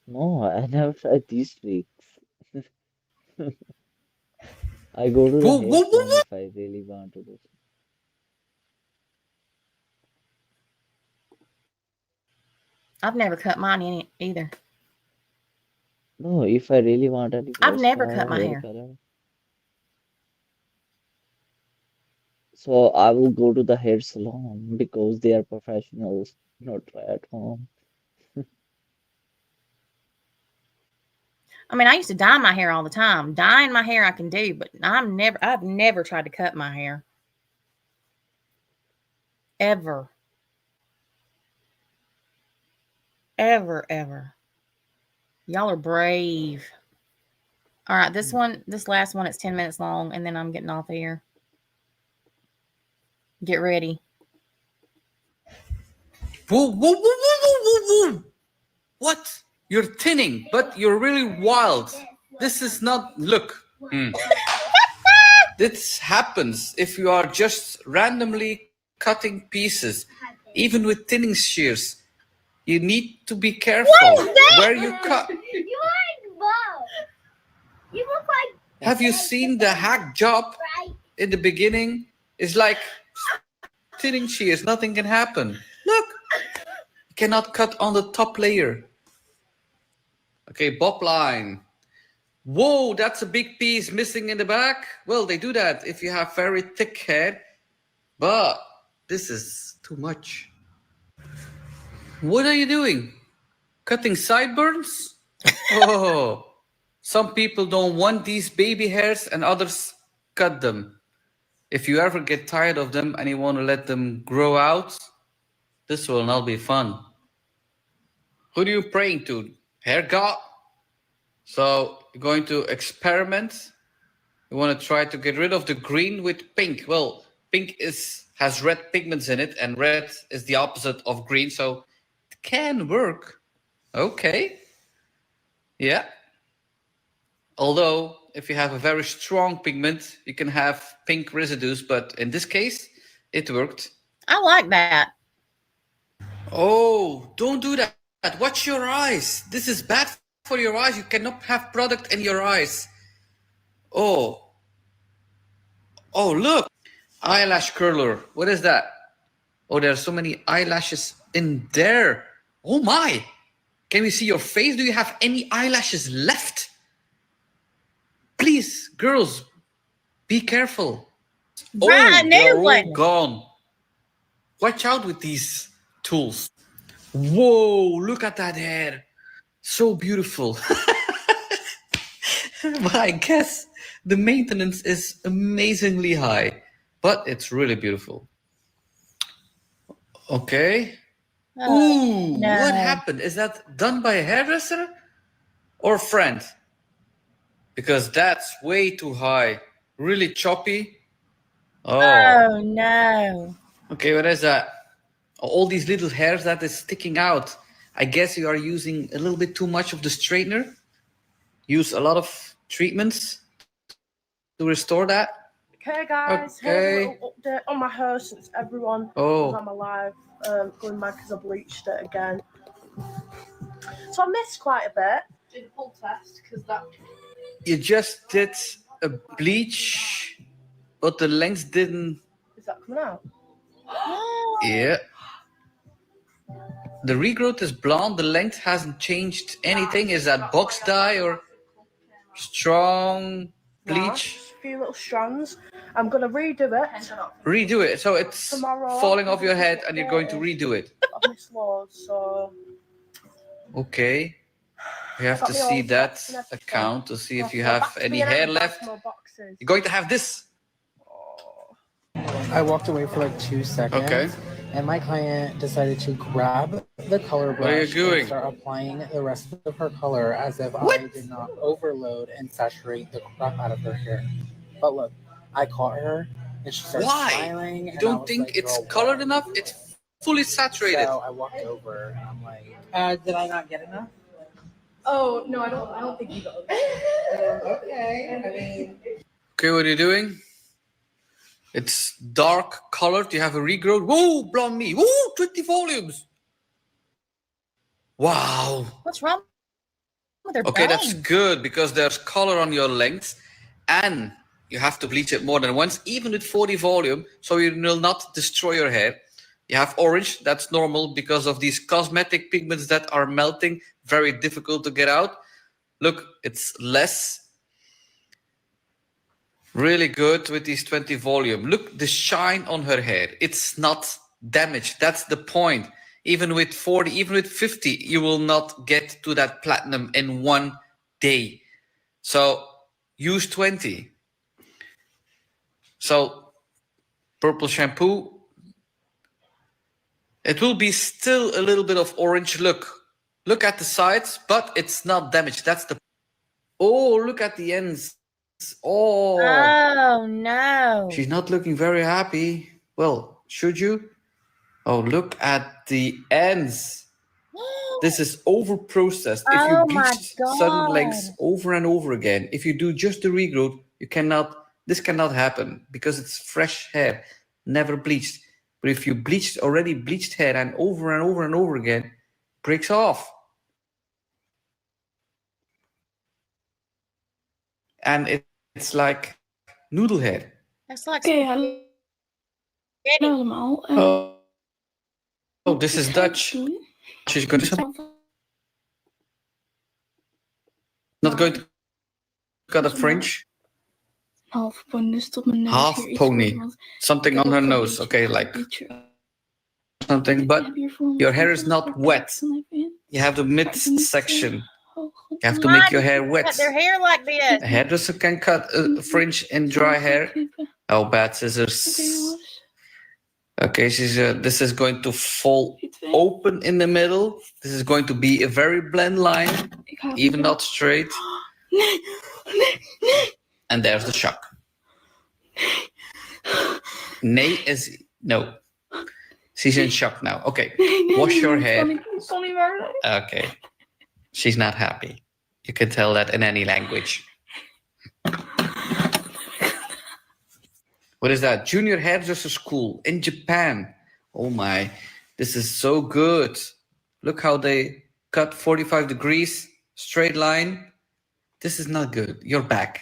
No, I never tried these tricks. I go to the hair salon if I really want to do. I've never cut mine either. No, if I really want any I've never hairstyle, cut my hair. color, so I will go to the hair salon because they are professionals, not try at home. I mean, I used to dye my hair all the time. Dyeing my hair I can do, but I've never tried to cut my hair. Ever. Ever. Y'all are brave. All right, this last one, it's 10 minutes long, and then I'm getting off here. Get ready. Whoa, whoa, whoa, whoa, whoa, whoa. What? You're thinning, but you're really wild. This is not, look. This happens if you are just randomly cutting pieces, even with thinning shears. You need to be careful where you cut. You like both. You look like. Have you seen the hack job in the beginning? It's like thinning shears, nothing can happen. Look, you cannot cut on the top layer. Okay, bob line. Whoa, that's a big piece missing in the back. Well, they do that if you have very thick hair, but this is too much. What are you doing? Cutting sideburns? Oh, some people don't want these baby hairs and others cut them. If you ever get tired of them and you want to let them grow out, this will not be fun. Who are you praying to? Hair God? So you're going to experiment. You want to try to get rid of the green with pink. Well, pink has red pigments in it, and red is the opposite of green, so it can work. Okay. Yeah. Although, if you have a very strong pigment, you can have pink residues, but in this case, it worked. I like that. Oh, don't do that. Watch your eyes. This is bad for your eyes. You cannot have product in your eyes. Oh, look. Eyelash curler. What is that? Oh, there are so many eyelashes in there. Oh my. Can we see your face? Do you have any eyelashes left? Please, girls, be careful. Right, they're all gone. Watch out with these tools. Whoa, look at that hair. So beautiful. But I guess the maintenance is amazingly high, but it's really beautiful. Okay. Ooh, no. What happened? Is that done by a hairdresser or a friend? Because that's way too high. Really choppy. Oh no. Okay, what is that? All these little hairs that is sticking out. I guess you are using a little bit too much of the straightener. Use a lot of treatments to restore that. Okay, guys, here's a little update on my hair since everyone was on my live going mad because I bleached it again. So I missed quite a bit. Did a full test because that. You just did a bleach, but the length didn't. Is that coming out? Yeah. The regrowth is blonde. The length hasn't changed anything. Is that box dye or strong bleach? Just a few little strands. I'm gonna redo it. Redo it. So it's Tomorrow, falling off your head and you're going to redo it. I've missed loads, so. Okay. We have Got to me all see that socks and everything. account to see if you More have box- any me and hair Andy buy left. more boxes. You're going to have this. I walked away for like 2 seconds, Okay. and my client decided to grab the color What are you brush doing? and start applying the rest of her color as if What? I did not overload and saturate the crap out of her hair. But look, I caught her, and she started Why? smiling. You and I don't was think like, it's "Girl, colored what?" enough? It's fully saturated. So I walked over, and I'm like, "Did I not get enough?" Oh no, I don't think you got it. Okay, I mean. Okay, what are you doing? It's dark colored. You have a regrowth. Whoa, blonde me. Whoa, 20 volumes. Wow. What's wrong with her Okay, that's bangs? good because there's color on your length and you have to bleach it more than once, even with 40 volume, so you will not destroy your hair. You have orange, that's normal because of these cosmetic pigments that are melting, very difficult to get out. Look, it's less. Really good with these 20 volume. Look, the shine on her hair. It's not damaged. That's the point. Even with 40, even with 50, you will not get to that platinum in one day. So use 20. So purple shampoo. It will be still a little bit of orange. Look at the sides, but it's not damaged. That's the... Oh, look at the ends. Oh no. She's not looking very happy. Well, should you? Oh, look at the ends. This is over processed. If you Oh my bleach certain lengths God. over and over again, if you do just the regrowth, this cannot happen because it's fresh hair, never bleached. But if you already bleached hair and over and over and over again, breaks off. And it's like noodle hair. That's like Oké, spaghetti. hallo allemaal. Oh, this is Dutch. She's going to not going to cut a fringe. Half pony, dus tot mijn neus Half hier iets pony. voor, want Something ik on heb her ook een nose. beetje Okay, like beetje, something. But heb hier voor your me hair is een not soort wet. van even in. You have the Maar mid ik doe niet, section. hoog. You have to Why make your do hair people cut wet. their hair like this? A hairdresser can cut a fringe in dry hair. Oh, bad scissors. Okay, this is going to fall open in the middle. This is going to be a very blend line, even not straight. Nee, nee, nee. And there's the shock. Nee is no. She's in shock now. Okay, wash your hair. Kan niet waar zijn. Okay, she's not happy. You can tell that in any language. What is that? Junior hairdresser school in Japan. Oh my, this is so good. Look how they cut 45 degrees, straight line. This is not good. Your back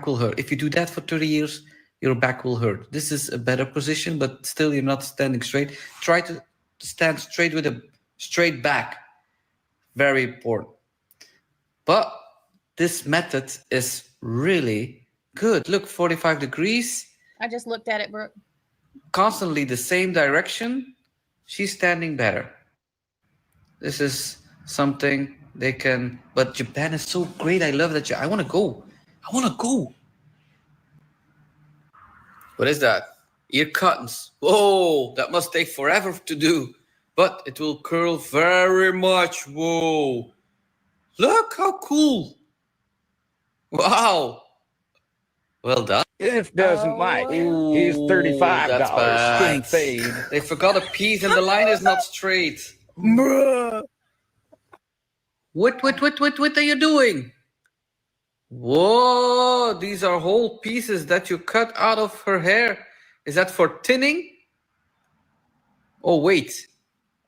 will hurt. If you do that for 30 years, your back will hurt. This is a better position, but still you're not standing straight. Try to stand straight with a straight back. Very important. But this method is really good. Look, 45 degrees. I just looked at it, Brooke. Constantly the same direction. She's standing better. This is something they can... But Japan is so great. I love that. I want to go. I want to go. What is that? Ear cottons. Whoa, that must take forever to do. But it will curl very much. Whoa. Look how cool. Wow. Well done. This doesn't Mike. He's $35. Skin fade. They forgot a piece and the line is not straight. Bruh. What are you doing? Whoa, these are whole pieces that you cut out of her hair. Is that for thinning? Oh, wait.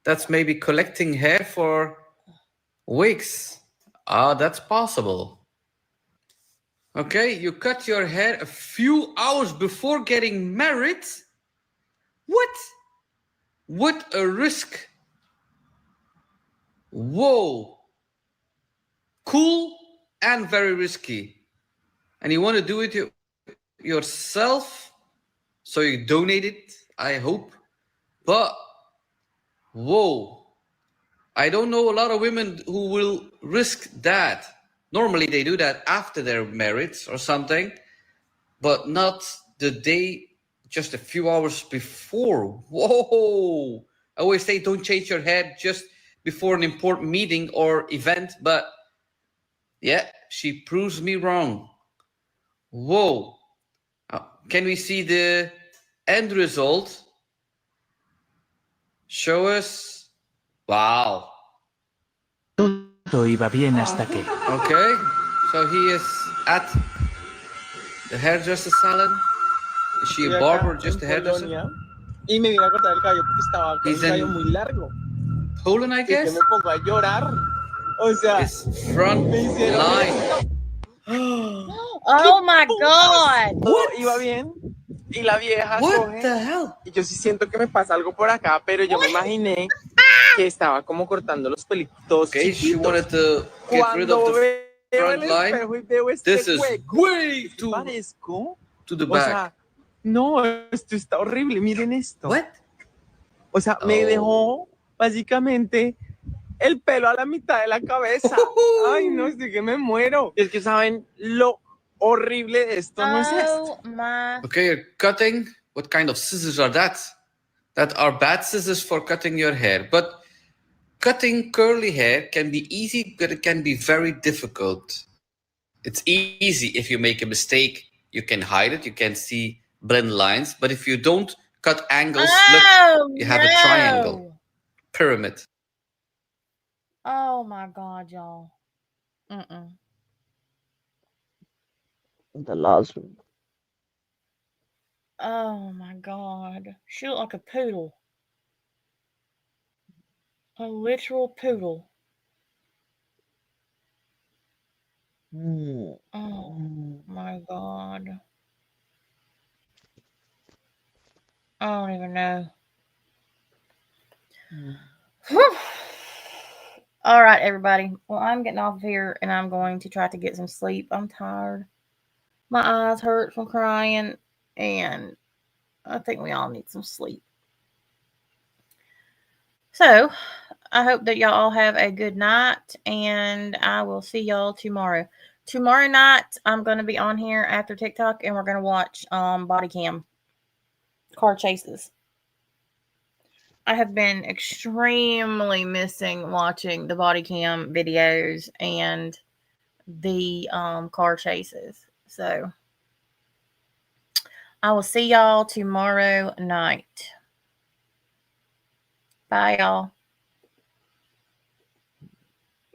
That's maybe collecting hair for wigs. Ah, that's possible. Okay, you cut your hair a few hours before getting married? What? What a risk. Whoa. Cool and very risky. And you want to do it yourself, so you donate it, I hope. But, whoa. I don't know a lot of women who will risk that. Normally they do that after they're married or something, but not the day, just a few hours before. Whoa! I always say don't change your hair just before an important meeting or event, but yeah, she proves me wrong. Whoa! Can we see the end result? Show us. Wow. Todo iba bien hasta que. Okay, so he is at the hairdresser salon. Is she a barber or just a hairdresser? Y me vine a cortar el cabello porque estaba con He's el cabello in muy largo. Poland, I Y es que guess. me pongo a llorar. O sea, His front me hicieron line. esto. Oh my God. Todo iba bien. Y la vieja What coge. the hell? Y yo sí siento que me pasa algo por acá, pero yo me imaginé que estaba como cortando los pelitos Okay, she chiquitos. wanted to get rid of Cuando the veo front el line. espejo y veo este This is hueco, way ¿qué parezco? to the O back. sea, no, esto está horrible. Miren esto. What? O sea, me dejó básicamente el pelo a la mitad de la cabeza. Ay, no, estoy que me muero. Es que saben lo horrible de esto no es esto. Oh my. Okay, you're cutting. What kind of scissors are that? That are bad scissors for cutting your hair. But cutting curly hair can be easy, but it can be very difficult. It's easy if you make a mistake. You can hide it. You can see blend lines. But if you don't cut angles, look, you have a triangle, pyramid. Oh my God, y'all. The last one. Oh my God. She looked like a poodle. A literal poodle. Oh my God. I don't even know. Whew. All right, everybody. Well, I'm getting off here and I'm going to try to get some sleep. I'm tired. My eyes hurt from crying, and I think we all need some sleep. So, I hope that y'all all have a good night, and I will see y'all tomorrow. Tomorrow night, I'm going to be on here after TikTok, and we're going to watch body cam car chases. I have been extremely missing watching the body cam videos and the car chases. So, I will see y'all tomorrow night. Bye, y'all.